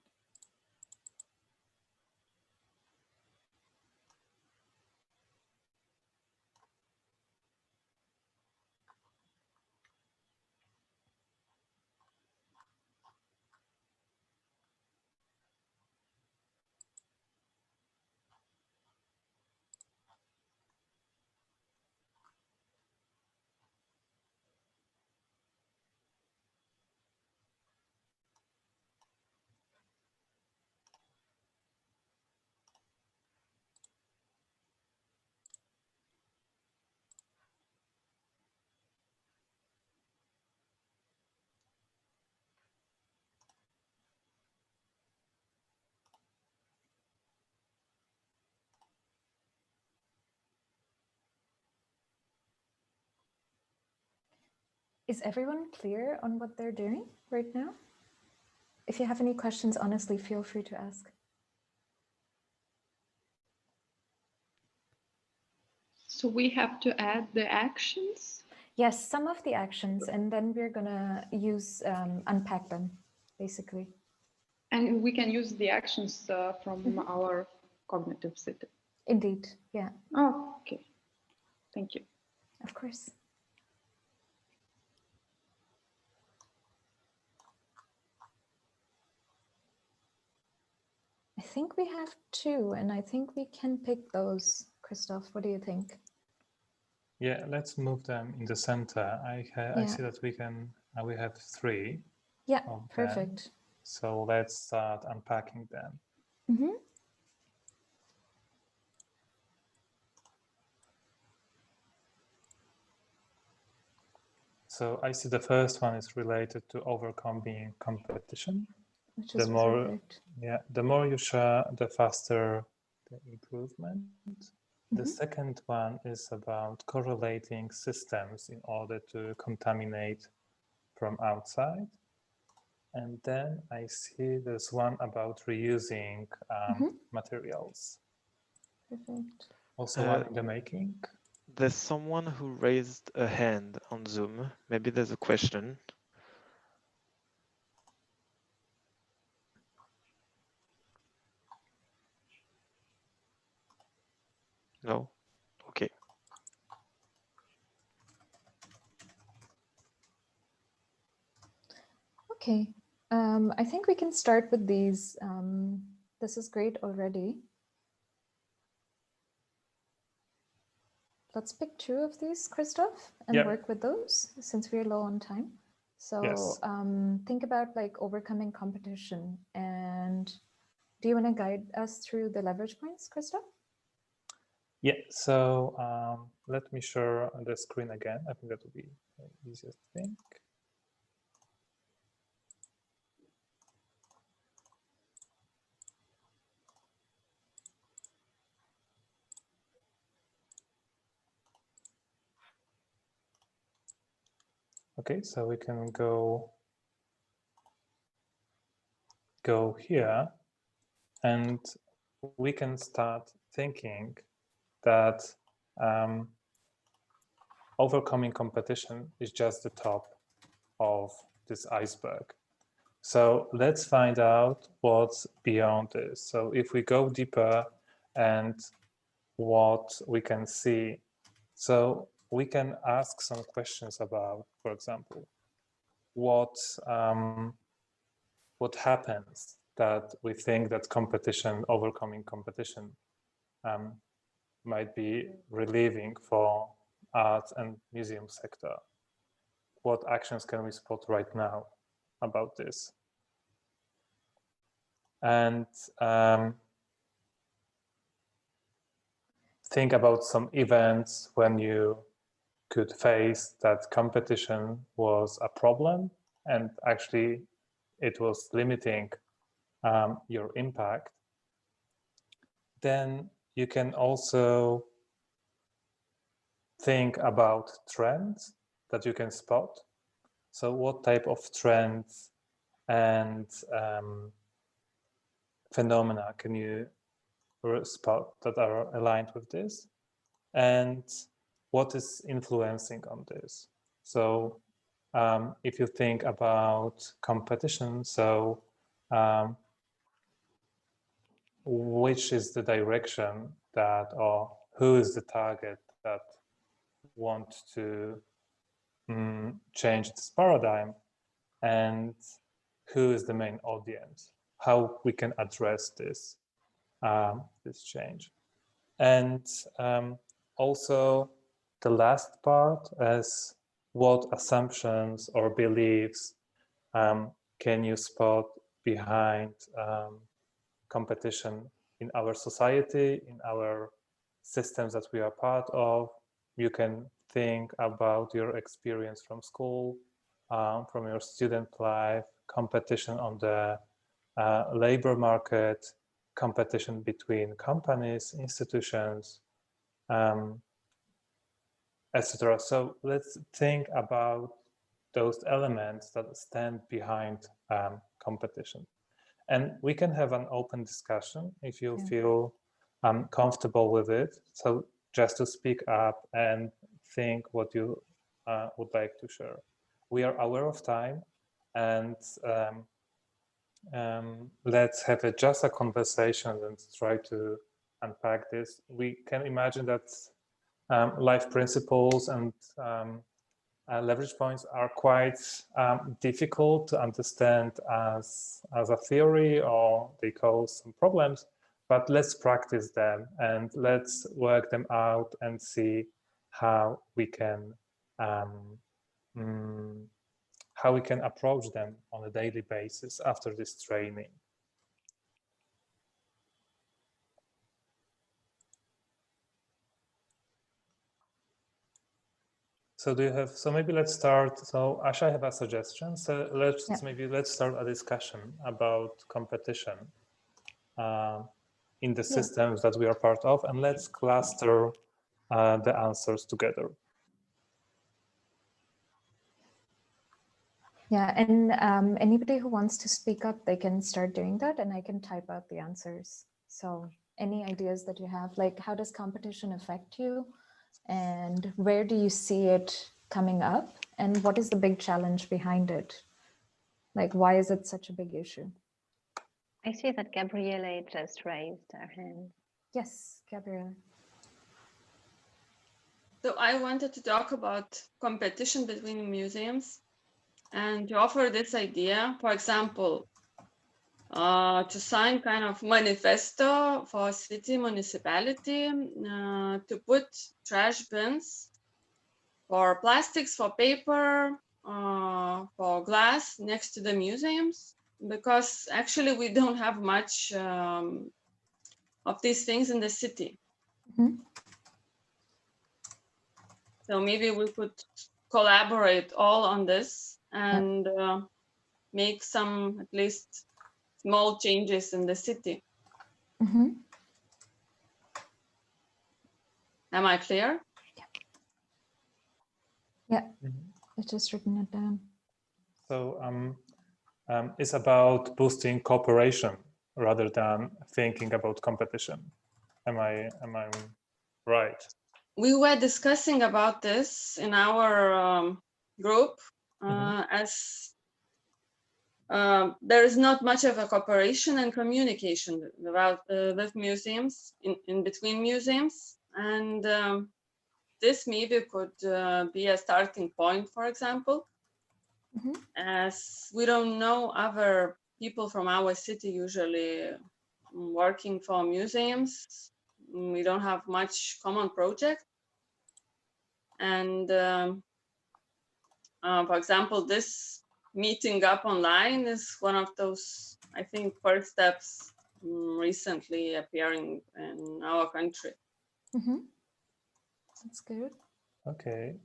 Is everyone clear on what they're doing right now? If you have any questions, honestly, feel free to ask. So we have to add the actions? Yes, some of the actions, and then we're gonna use, unpack them, basically. And we can use the actions from our cognitive system. Indeed, yeah. Oh, okay. Thank you. Of course. I think we have two, and I think we can pick those. Krzysztof, what do you think? Yeah, let's move them in the center. I see that we have three. Yeah, perfect. So let's start unpacking them. Mm-hmm. So I see the first one is related to overcoming competition. Which is perfect. Yeah, the more you share, the faster the improvement. The second one is about correlating systems in order to contaminate from outside. And then I see there's one about reusing materials. Perfect. Also one in the making. There's someone who raised a hand on Zoom. Maybe there's a question. No? Okay. Okay. I think we can start with these. This is great already. Let's pick two of these, Krzysztof, and work with those since we're low on time. So think about like overcoming competition. And do you want to guide us through the leverage points, Krzysztof? Yeah, so let me share the screen again. I think that would be the easiest thing. Okay, so we can go here, and we can start thinking that overcoming competition is just the top of this iceberg. So let's find out what's beyond this. So if we go deeper and what we can see, so we can ask some questions about, for example, what happens that we think that competition, overcoming competition, might be relieving for art and museum sector. What actions can we spot right now about this? And think about some events when you could face that competition was a problem and actually it was limiting your impact. Then you can also think about trends that you can spot. So what type of trends and phenomena can you spot that are aligned with this? And what is influencing on this? So if you think about competition, so which is the direction that, or who is the target that want to change this paradigm, and who is the main audience? How we can address this this change, and also the last part is what assumptions or beliefs can you spot behind competition in our society, in our systems that we are part of. You can think about your experience from school, from your student life, competition on the labor market, competition between companies, institutions, etc. So let's think about those elements that stand behind competition. And we can have an open discussion if you feel comfortable with it. So just to speak up and think what you would like to share. We are aware of time, and let's have just a conversation and try to unpack this. We can imagine that life principles and leverage points are quite difficult to understand as a theory, or they cause some problems, but let's practice them and let's work them out and see how we can approach them on a daily basis after this training. So do you have, so maybe let's start. So Asha, I have a suggestion. So let's start a discussion about competition in the systems that we are part of, and let's cluster the answers together. Yeah, and anybody who wants to speak up, they can start doing that, and I can type out the answers. So any ideas that you have, like how does competition affect you? And where do you see it coming up? And what is the big challenge behind it? Like, why is it such a big issue? I see that Gabriele just raised her hand. Yes, Gabriele. So I wanted to talk about competition between museums and to offer this idea, for example, to sign kind of manifesto for city municipality, to put trash bins for plastics, for paper, for glass next to the museums, because actually we don't have much of these things in the city. Mm-hmm. So maybe we could collaborate all on this and make some, at least, small changes in the city. Mm-hmm. Am I clear? Yeah, I just written it down. So it's about boosting cooperation rather than thinking about competition. Am I right? We were discussing about this in our group as there is not much of a cooperation and communication about with museums, in between museums, and this maybe could be a starting point, for example, as we don't know other people from our city usually working for museums. We don't have much common project. And for example, this meeting up online is one of those, I think, first steps recently appearing in our country. That's good. Okay.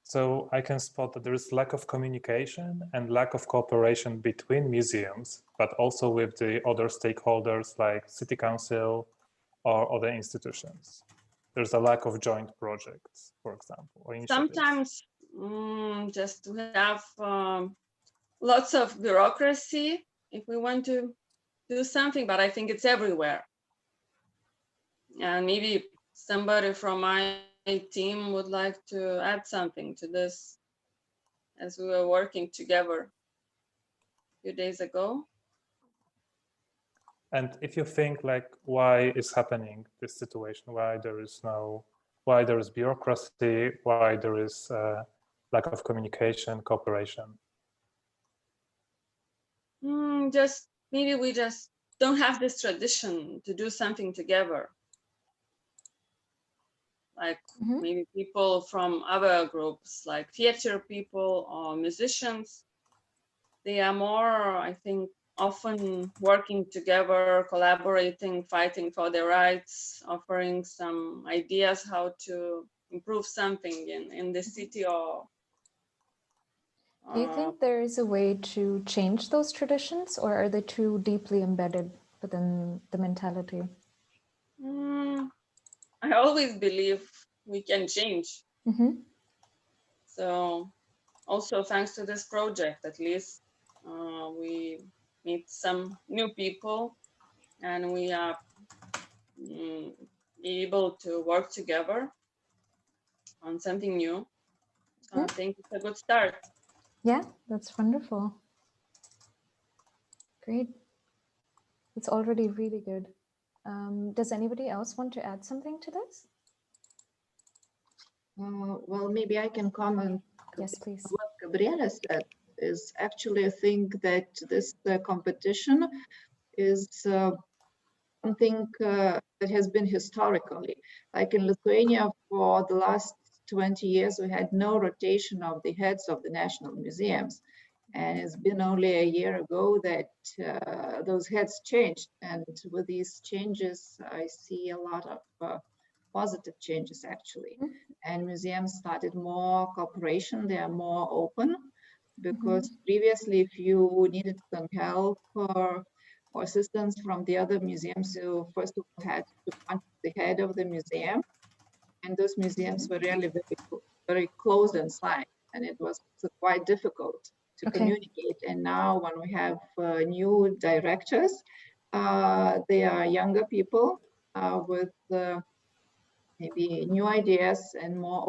So I can spot that there is lack of communication and lack of cooperation between museums, but also with the other stakeholders like city council or other institutions. There's a lack of joint projects, for example, or initiatives. Sometimes just we have lots of bureaucracy if we want to do something, but I think it's everywhere. And maybe somebody from my team would like to add something to this, as we were working together a few days ago. And if you think like, why is happening this situation, why there is bureaucracy, why there is lack of communication, cooperation? Just maybe we just don't have this tradition to do something together. Like maybe people from other groups, like theater people or musicians, they are more, I think, often working together, collaborating, fighting for their rights, offering some ideas how to improve something in the city. Or do you think there is a way to change those traditions, or are they too deeply embedded within the mentality? I always believe we can change. So also thanks to this project, at least, we meet some new people and we are able to work together on something new. So I think it's a good start. Yeah, that's wonderful. Great. It's already really good. Does anybody else want to add something to this? Well, maybe I can comment. Yes, please. What Gabriela said is actually, I think that this competition is something that has been historically. Like in Lithuania, for the last 20 years, we had no rotation of the heads of the national museums. And it's been only a year ago that those heads changed. And with these changes, I see a lot of positive changes, actually. And museums started more cooperation. They are more open, because previously, if you needed some help or assistance from the other museums, you first of all had to contact the head of the museum. And those museums were really very close inside, and it was quite difficult to communicate. And now when we have new directors, they are younger people with maybe new ideas and more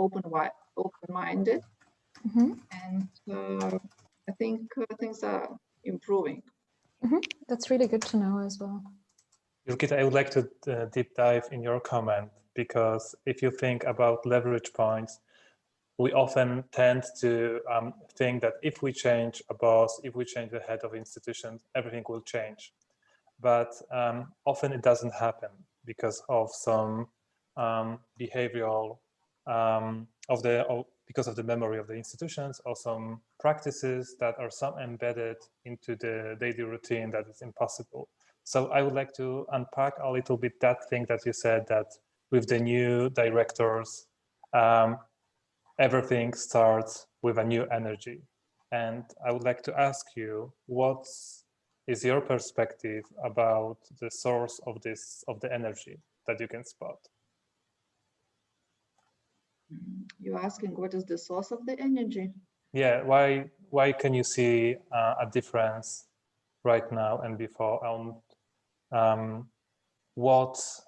open-minded. And I think things are improving. That's really good to know as well. Jurgita, I would like to deep dive in your comment, because if you think about leverage points, we often tend to think that if we change a boss, if we change the head of institutions, everything will change. But often it doesn't happen because of some behavioral, because of the memory of the institutions, or some practices that are some embedded into the daily routine that is impossible. So I would like to unpack a little bit that thing that you said, that with the new directors, everything starts with a new energy. And I would like to ask you, what is your perspective about the source of the energy that you can spot? You're asking what is the source of the energy? Yeah, why can you see a difference right now and before? What's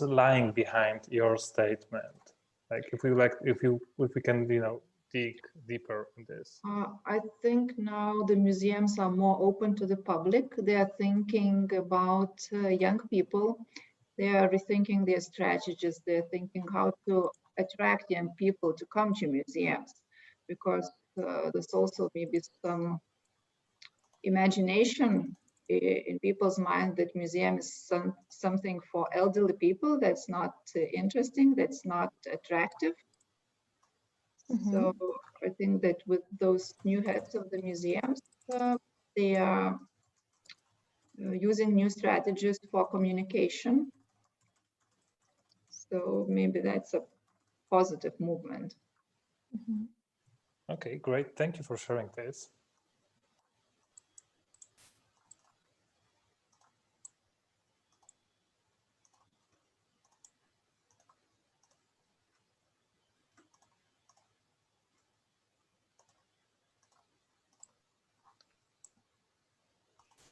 lying behind your statement? Like, if we can, dig deeper in this. I think now the museums are more open to the public. They are thinking about young people. They are rethinking their strategies. They're thinking how to attract young people to come to museums, because there's also maybe some imagination in people's mind that museum is something for elderly people that's not interesting, that's not attractive. So I think that with those new heads of the museums, they are using new strategies for communication. So maybe that's a positive movement. Okay, great. Thank you for sharing this.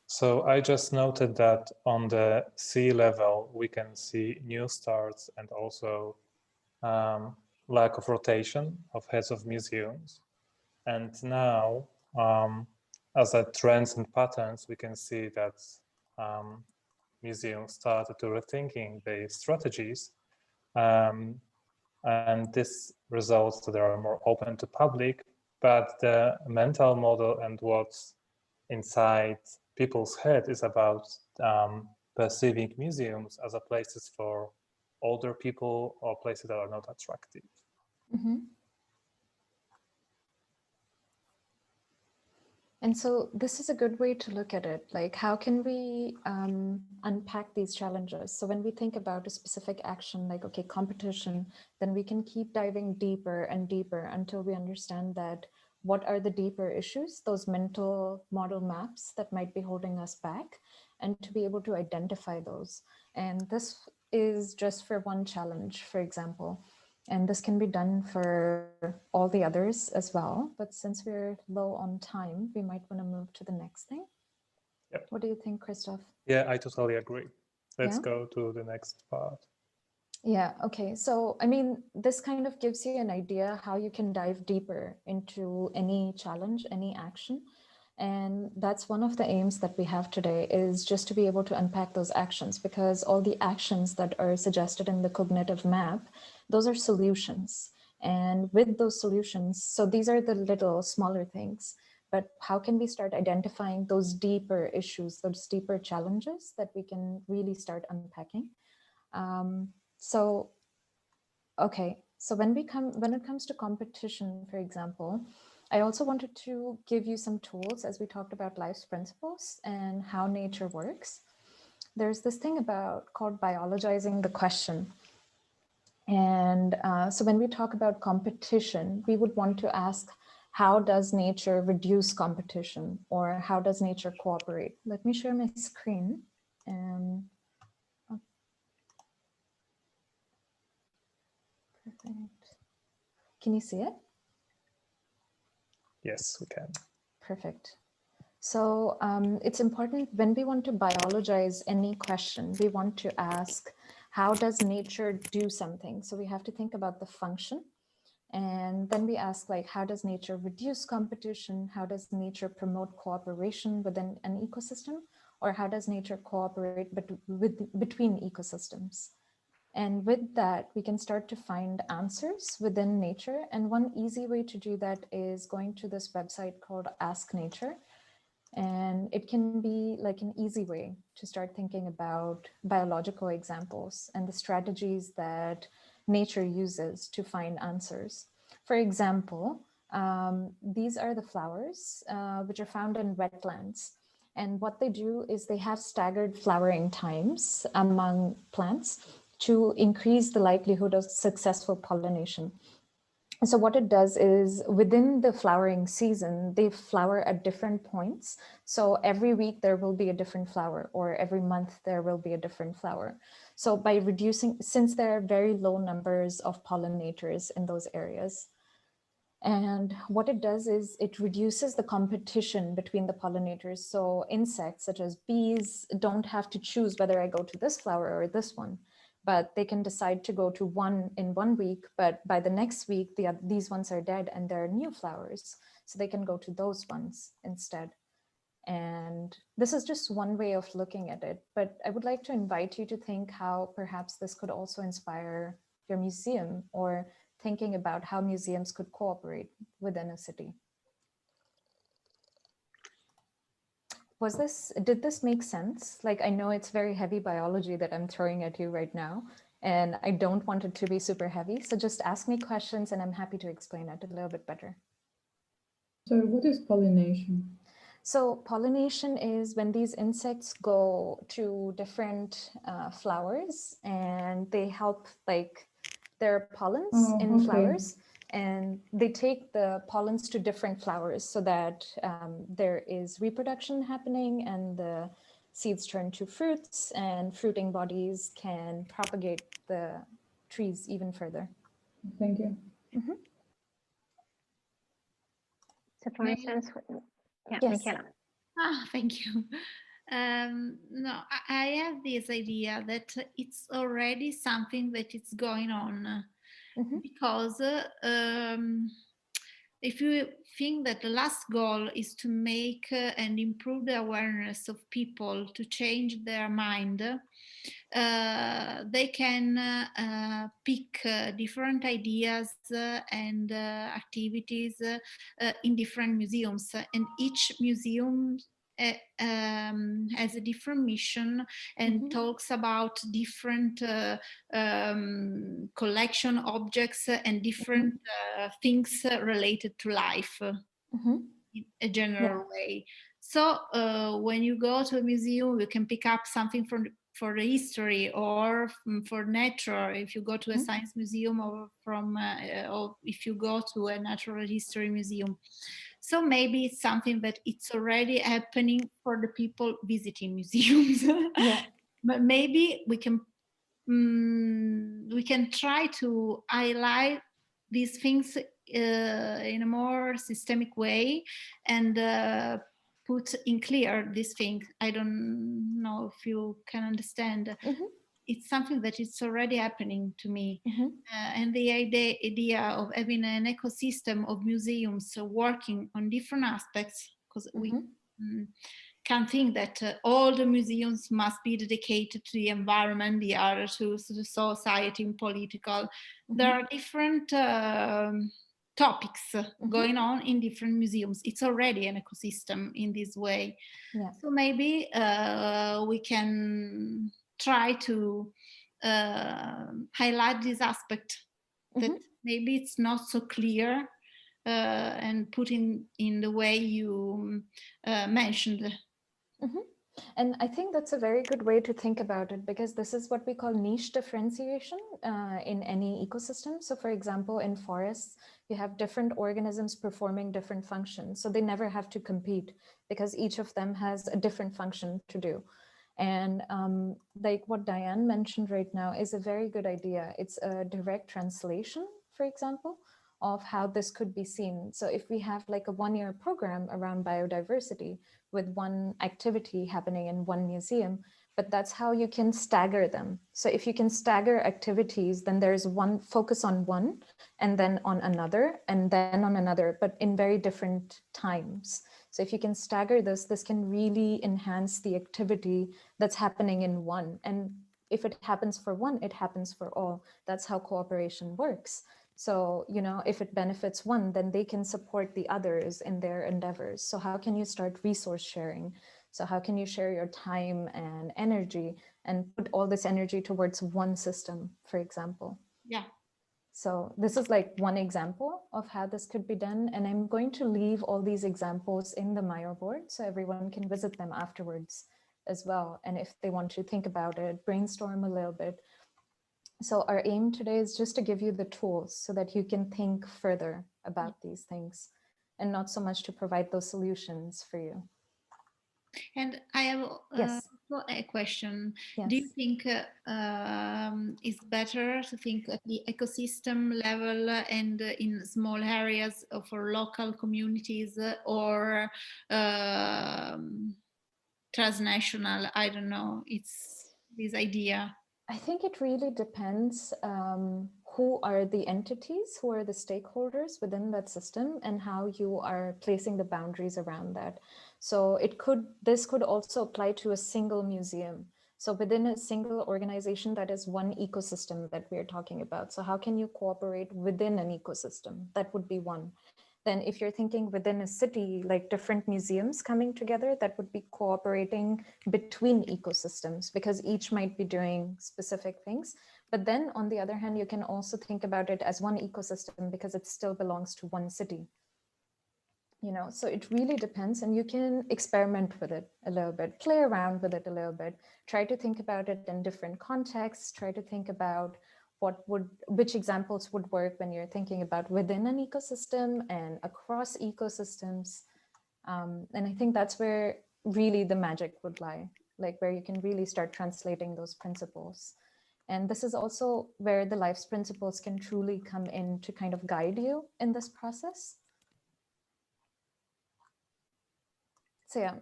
So I just noted that on the sea level, we can see new starts and also lack of rotation of heads of museums. And now, as a trends and patterns, we can see that museums started to rethinking their strategies. And this results that they are more open to public, but the mental model and what's inside people's head is about perceiving museums as a places for older people or places that are not attractive. And so this is a good way to look at it. Like, how can we unpack these challenges? So when we think about a specific action, like, okay, competition, then we can keep diving deeper and deeper until we understand that what are the deeper issues, those mental model maps that might be holding us back, and to be able to identify those. And this is just for one challenge, for example. And this can be done for all the others as well. But since we're low on time, we might want to move to the next thing. Yep. What do you think, Krzysztof? Yeah, I totally agree. Let's go to the next part. Yeah, okay. So, I mean, this kind of gives you an idea how you can dive deeper into any challenge, any action. And that's one of the aims that we have today, is just to be able to unpack those actions, because all the actions that are suggested in the cognitive map, those are solutions. And with those solutions, so these are the little smaller things, but how can we start identifying those deeper issues, those deeper challenges that we can really start unpacking? So, okay, so when it comes to competition, for example, I also wanted to give you some tools, as we talked about life's principles and how nature works. There's this thing called biologizing the question. And so when we talk about competition, we would want to ask, how does nature reduce competition, or how does nature cooperate? Let me share my screen. Perfect. Can you see it? Yes, we can. Perfect. So it's important when we want to biologize any question, we want to ask, how does nature do something? So we have to think about the function. And then we ask, like, how does nature reduce competition? How does nature promote cooperation within an ecosystem? Or how does nature cooperate between ecosystems? And with that, we can start to find answers within nature. And one easy way to do that is going to this website called Ask Nature. And it can be like an easy way to start thinking about biological examples and the strategies that nature uses to find answers. For example, these are the flowers which are found in wetlands. And what they do is they have staggered flowering times among plants to increase the likelihood of successful pollination. So what it does is, within the flowering season, they flower at different points. So every week there will be a different flower, or every month there will be a different flower. So by reducing, since there are very low numbers of pollinators in those areas, and what it does is it reduces the competition between the pollinators. So insects such as bees don't have to choose whether I go to this flower or this one, but they can decide to go to one in 1 week, but by the next week, these ones are dead and there are new flowers. So they can go to those ones instead. And this is just one way of looking at it, but I would like to invite you to think how perhaps this could also inspire your museum, or thinking about how museums could cooperate within a city. Did this make sense? Like, I know it's very heavy biology that I'm throwing at you right now, and I don't want it to be super heavy. So just ask me questions and I'm happy to explain it a little bit better. So what is pollination? So pollination is when these insects go to different flowers, and they help, like, their pollens in flowers, and they take the pollens to different flowers so that there is reproduction happening and the seeds turn to fruits, and fruiting bodies can propagate the trees even further. Thank you. Mm-hmm. So for instance, yeah, yes. Michaela. Thank you. No, I have this idea that it's already something that is going on, because if you think that the last goal is to make and improve the awareness of people to change their mind, they can pick different ideas and activities in different museums, and each museum has a different mission and talks about different collection objects and different things related to life in a general way. So when you go to a museum, you can pick up something for the history, or for nature if you go to a science museum, or or if you go to a natural history museum. So maybe it's something that it's already happening for the people visiting museums. But maybe we can we can try to highlight these things in a more systemic way and put in clear these things. I don't know if you can understand. It's something that is already happening to me. And the idea of having an ecosystem of museums working on different aspects, because we can think that all the museums must be dedicated to the environment, the arts, to the society and political. There are different topics going on in different museums. It's already an ecosystem in this way. So maybe we can try to highlight this aspect that maybe it's not so clear and put in the way you mentioned. And I think that's a very good way to think about it, because this is what we call niche differentiation in any ecosystem. So for example, in forests, you have different organisms performing different functions. So they never have to compete because each of them has a different function to do. And like what Diane mentioned right now is a very good idea. It's a direct translation, for example, of how this could be seen. So if we have like a one-year program around biodiversity with one activity happening in one museum, but that's how you can stagger them. So if you can stagger activities, then there's one focus on one and then on another and then on another, but in very different times. So if you can stagger this, this can really enhance the activity that's happening in one. And if it happens for one, it happens for all. That's how cooperation works. So, you know, if it benefits one, then they can support the others in their endeavors. So how can you start resource sharing? So how can you share your time and energy and put all this energy towards one system, for example? Yeah. So this is like one example of how this could be done. And I'm going to leave all these examples in the Miro board so everyone can visit them afterwards as well. And if they want to think about it, brainstorm a little bit. So our aim today is just to give you the tools so that you can think further about these things and not so much to provide those solutions for you. And I have a question. Yes. Do you think it's better to think at the ecosystem level and in small areas for local communities or transnational? I don't know. It's this idea. I think it really depends who are the entities, who are the stakeholders within that system and how you are placing the boundaries around that. So this could also apply to a single museum. So within a single organization, that is one ecosystem that we're talking about. So how can you cooperate within an ecosystem? That would be one. Then if you're thinking within a city, like different museums coming together, that would be cooperating between ecosystems because each might be doing specific things. But then on the other hand, you can also think about it as one ecosystem because it still belongs to one city. You know, so it really depends, and you can experiment with it a little bit, play around with it a little bit, try to think about it in different contexts, try to think about which examples would work when you're thinking about within an ecosystem and across ecosystems. And I think that's where really the magic would lie, like where you can really start translating those principles. And this is also where the life's principles can truly come in to kind of guide you in this process. So yeah,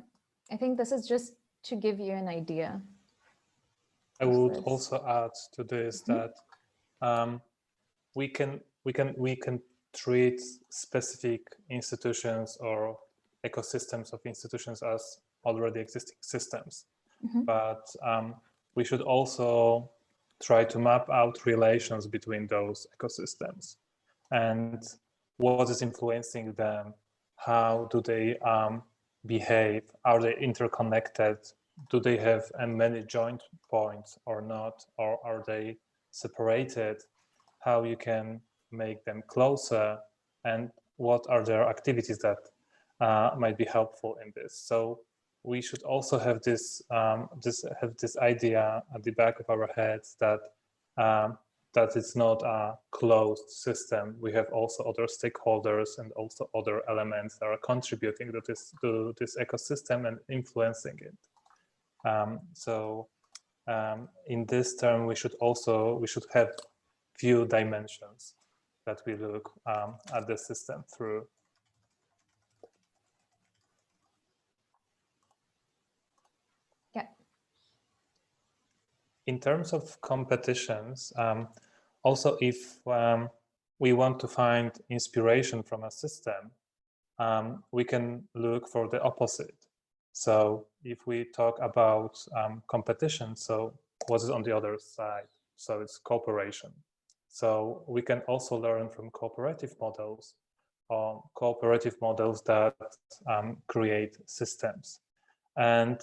I think this is just to give you an idea. I would also add to this that we can treat specific institutions or ecosystems of institutions as already existing systems, but we should also try to map out relations between those ecosystems and what is influencing them. How do they behave? Are they interconnected? Do they have many joint points or not? Or are they separated? How you can make them closer, and what are their activities that might be helpful in this. So we should also have this idea at the back of our heads that that it's not a closed system. We have also other stakeholders and also other elements that are contributing to this ecosystem and influencing it. So in this term, we should have few dimensions that we look at the system through. Yeah. In terms of competitions, also if we want to find inspiration from a system, we can look for the opposite. So if we talk about competition, so what is on the other side? So it's cooperation. So we can also learn from cooperative models or cooperative models that create systems. And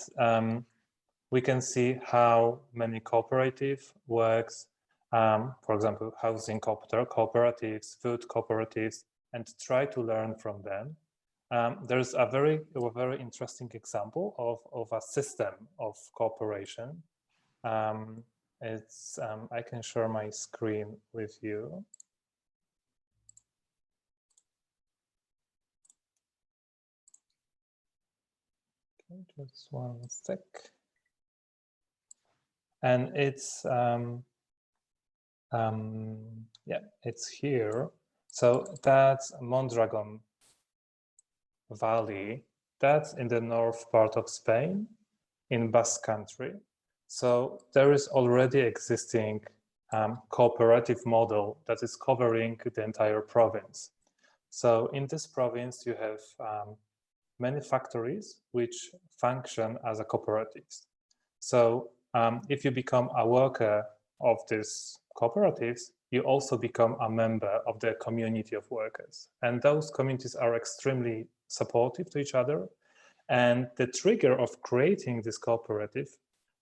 we can see how many cooperative works, for example, housing cooperatives, food cooperatives, and try to learn from them. There's a very interesting example of a system of cooperation. I can share my screen with you. Okay, just one sec. And it's yeah, it's here. So that's Mondragon Valley. That's in the north part of Spain, in Basque Country. So there is already existing cooperative model that is covering the entire province. So in this province, you have many factories which function as a cooperatives. So if you become a worker of these cooperatives, you also become a member of the community of workers. And those communities are extremely supportive to each other. And the trigger of creating this cooperative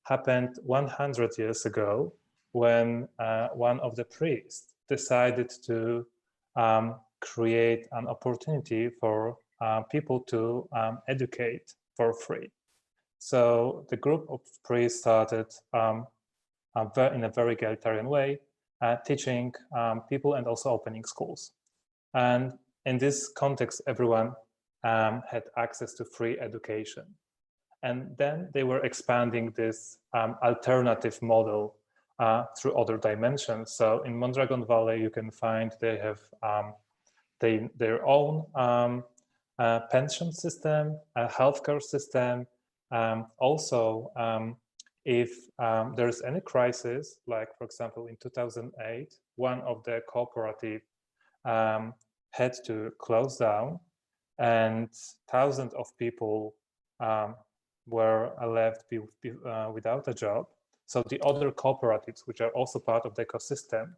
happened 100 years ago when one of the priests decided to create an opportunity for people to educate for free. So the group of priests started in a very egalitarian way, teaching people and also opening schools. And in this context, everyone had access to free education. And then they were expanding this alternative model through other dimensions. So in Mondragon Valley, you can find they have their own pension system, a healthcare system. Also, if there's any crisis, like for example, in 2008, one of the cooperative had to close down and thousands of people were left without a job. So the other cooperatives, which are also part of the ecosystem,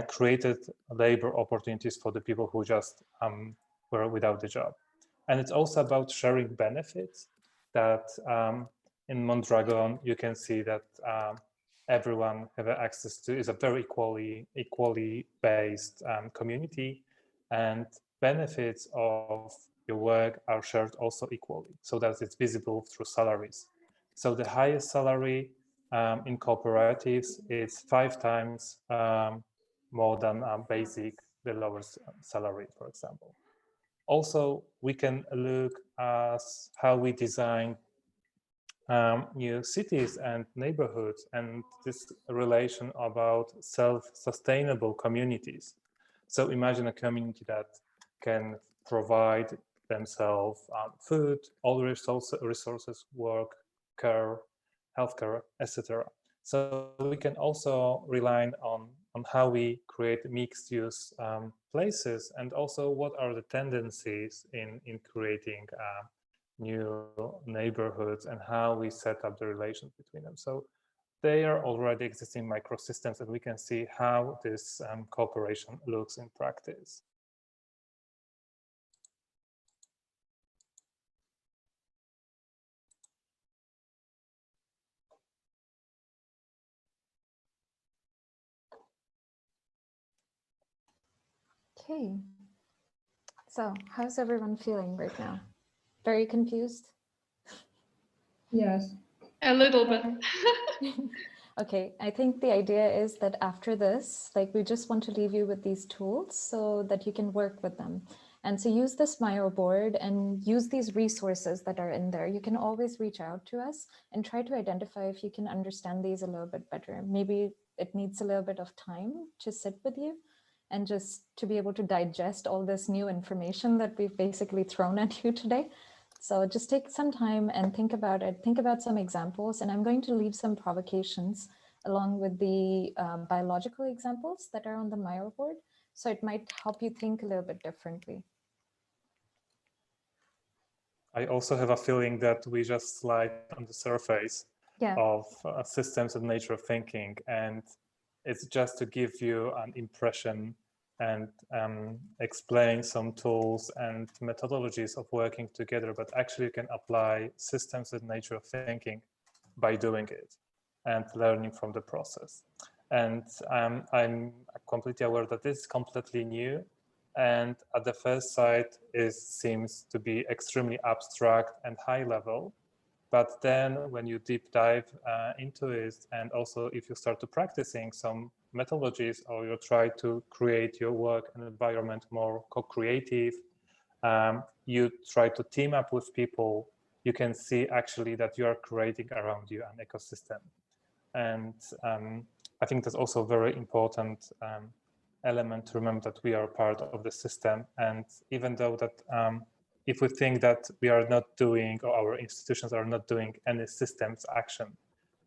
created labor opportunities for the people who just were without the job. And it's also about sharing benefits that in Mondragon, you can see that everyone have access to is a very equally based community, and benefits of your work are shared also equally, so that it's visible through salaries. So the highest salary in cooperatives is 5 times more than the lowest salary, for example. Also, we can look at how we design new cities and neighborhoods, and this relation about self-sustainable communities. So imagine a community that can provide themselves food, all resources, work, care, healthcare, etc. So we can also rely on how we create mixed-use places, and also what are the tendencies in creating new neighborhoods and how we set up the relations between them. So they are already existing microsystems, and we can see how this cooperation looks in practice. Okay, so how's everyone feeling right now? Very confused? Yes. A little bit. Okay, I think the idea is that after this, like, we just want to leave you with these tools so that you can work with them. And so use this Miro board and use these resources that are in there. You can always reach out to us and try to identify if you can understand these a little bit better. Maybe it needs a little bit of time to sit with you and just to be able to digest all this new information that we've basically thrown at you today. So just take some time and think about it. Think about some examples, and I'm going to leave some provocations along with the biological examples that are on the Miro board. So it might help you think a little bit differently. I also have a feeling that we just slide on the surface of systems and nature of thinking. And it's just to give you an impression and explain some tools and methodologies of working together, but actually you can apply systems and nature of thinking by doing it and learning from the process. And I'm completely aware that this is completely new, and at the first sight it seems to be extremely abstract and high level. But then when you deep dive into it, and also if you start to practicing some methodologies, or you try to create your work and environment more co-creative, you try to team up with people, you can see actually that you are creating around you an ecosystem. And I think that's also a very important element to remember, that we are part of the system. And even though that if we think that we are not doing, or our institutions are not doing any systems action,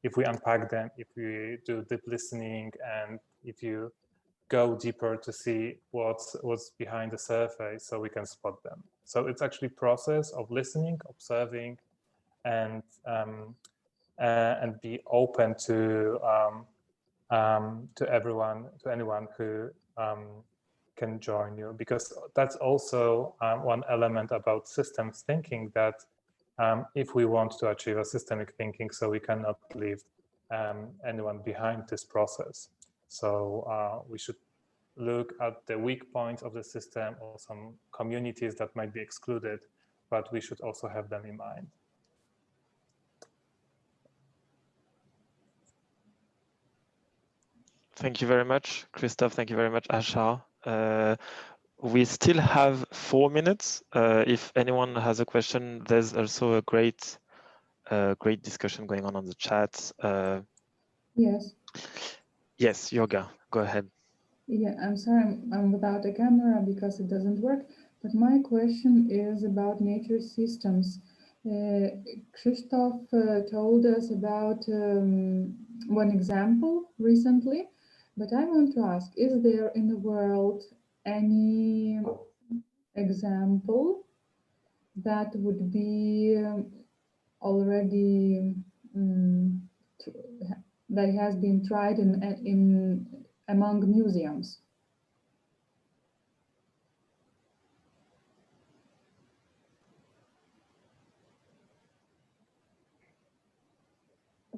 if we unpack them, if we do deep listening, and if you go deeper to see what's behind the surface, so we can spot them. So it's actually a process of listening, observing, and be open to everyone, to anyone who can join you, because that's also one element about systems thinking, that if we want to achieve a systemic thinking, so we cannot leave anyone behind this process. So we should look at the weak points of the system, or some communities that might be excluded, but we should also have them in mind. Thank you very much, Krzysztof. Thank you very much, Asha. We still have 4 minutes. If anyone has a question, there's also a great discussion going on the chat. Yes. Yes, Yoga, go ahead. Yeah, I'm sorry, I'm without a camera because it doesn't work. But my question is about nature systems. Krzysztof told us about one example recently, but I want to ask, is there in the world any example that would be already that has been tried among museums?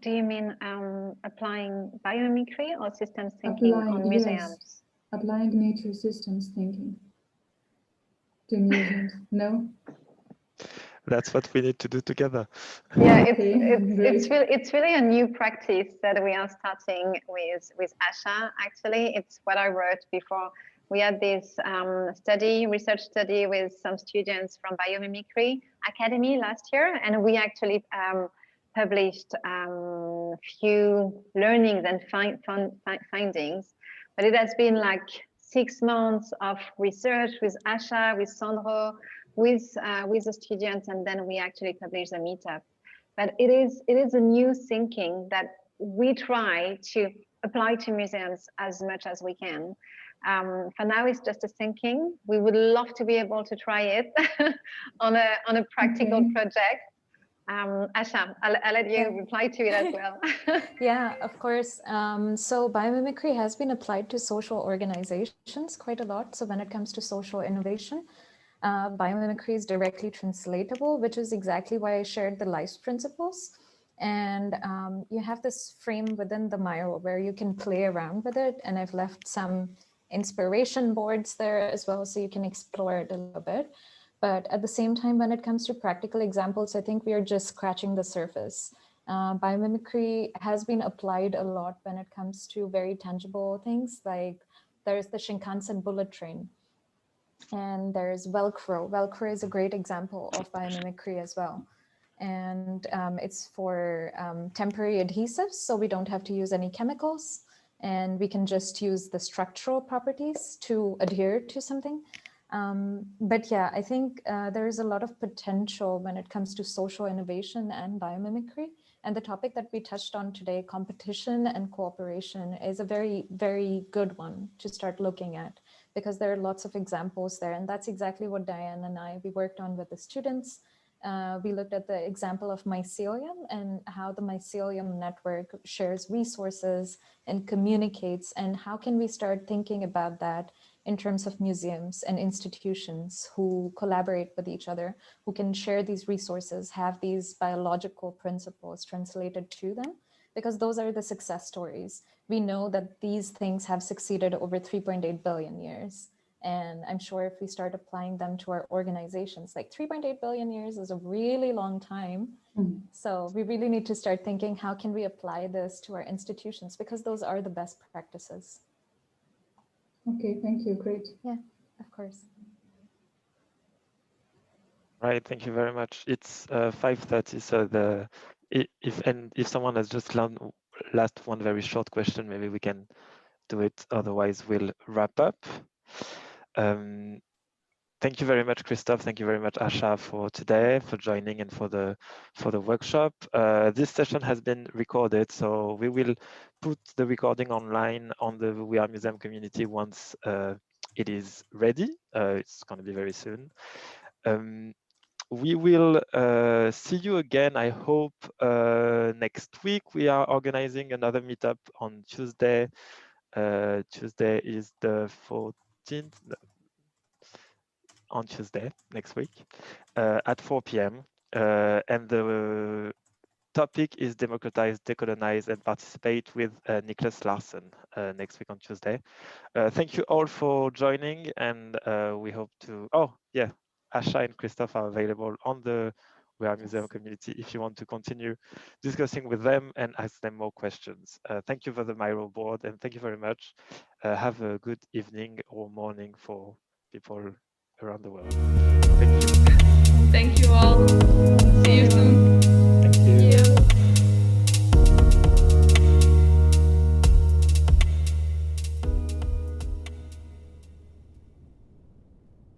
Do you mean applying biomimicry or systems thinking on museums? Yes, applying nature systems thinking to museums. No? That's what we need to do together. Yeah, it's really a new practice that we are starting with Asha. Actually, it's what I wrote before. We had this research study with some students from Biomimicry Academy last year, and we actually published few learnings and findings. But it has been like 6 months of research with Asha, with Sandro, with the students, and then we actually published a Meetup. But it is a new thinking that we try to apply to museums as much as we can. For now, it's just a thinking. We would love to be able to try it on a practical project. Asha, I'll let you reply to it as well. Yeah, of course. So biomimicry has been applied to social organizations quite a lot. So when it comes to social innovation, biomimicry is directly translatable, which is exactly why I shared the LIFE principles. And you have this frame within the Miro where you can play around with it. And I've left some inspiration boards there as well, so you can explore it a little bit. But at the same time, when it comes to practical examples, I think we are just scratching the surface. Biomimicry has been applied a lot when it comes to very tangible things, like there's the Shinkansen bullet train. And there's Velcro. Velcro is a great example of biomimicry as well. And it's for temporary adhesives, so we don't have to use any chemicals, and we can just use the structural properties to adhere to something. But yeah, I think there is a lot of potential when it comes to social innovation and biomimicry. And the topic that we touched on today, competition and cooperation, is a very, very good one to start looking at, because there are lots of examples there. And that's exactly what Diane and we worked on with the students. We looked at the example of mycelium and how the mycelium network shares resources and communicates, and how can we start thinking about that in terms of museums and institutions who collaborate with each other, who can share these resources, have these biological principles translated to them, because those are the success stories. We know that these things have succeeded over 3.8 billion years. And I'm sure if we start applying them to our organizations, like 3.8 billion years is a really long time. So we really need to start thinking, how can we apply this to our institutions? Because those are the best practices. Okay, thank you. Great. Yeah, of course. Right, thank you very much. It's 5:30, so if someone has just last one very short question, maybe we can do it. Otherwise, we'll wrap up. Thank you very much, Krzysztof. Thank you very much, Asha, for today, for joining and for the workshop. This session has been recorded, so we will put the recording online on the We Are Museum community once it is ready. It's going to be very soon. We will see you again, I hope, next week. We are organizing another meetup on Tuesday. Tuesday is the 14th. On Tuesday next week at 4 p.m. And the topic is democratize, decolonize, and participate with Niklas Larsson next week on Tuesday. Thank you all for joining, and we hope to. Oh yeah, Asha and Krzysztof are available on the We Are Museum community if you want to continue discussing with them and ask them more questions. Thank you for the Miro board, and thank you very much. Have a good evening or morning for people around the world. Thank you. Thank you all. See you soon.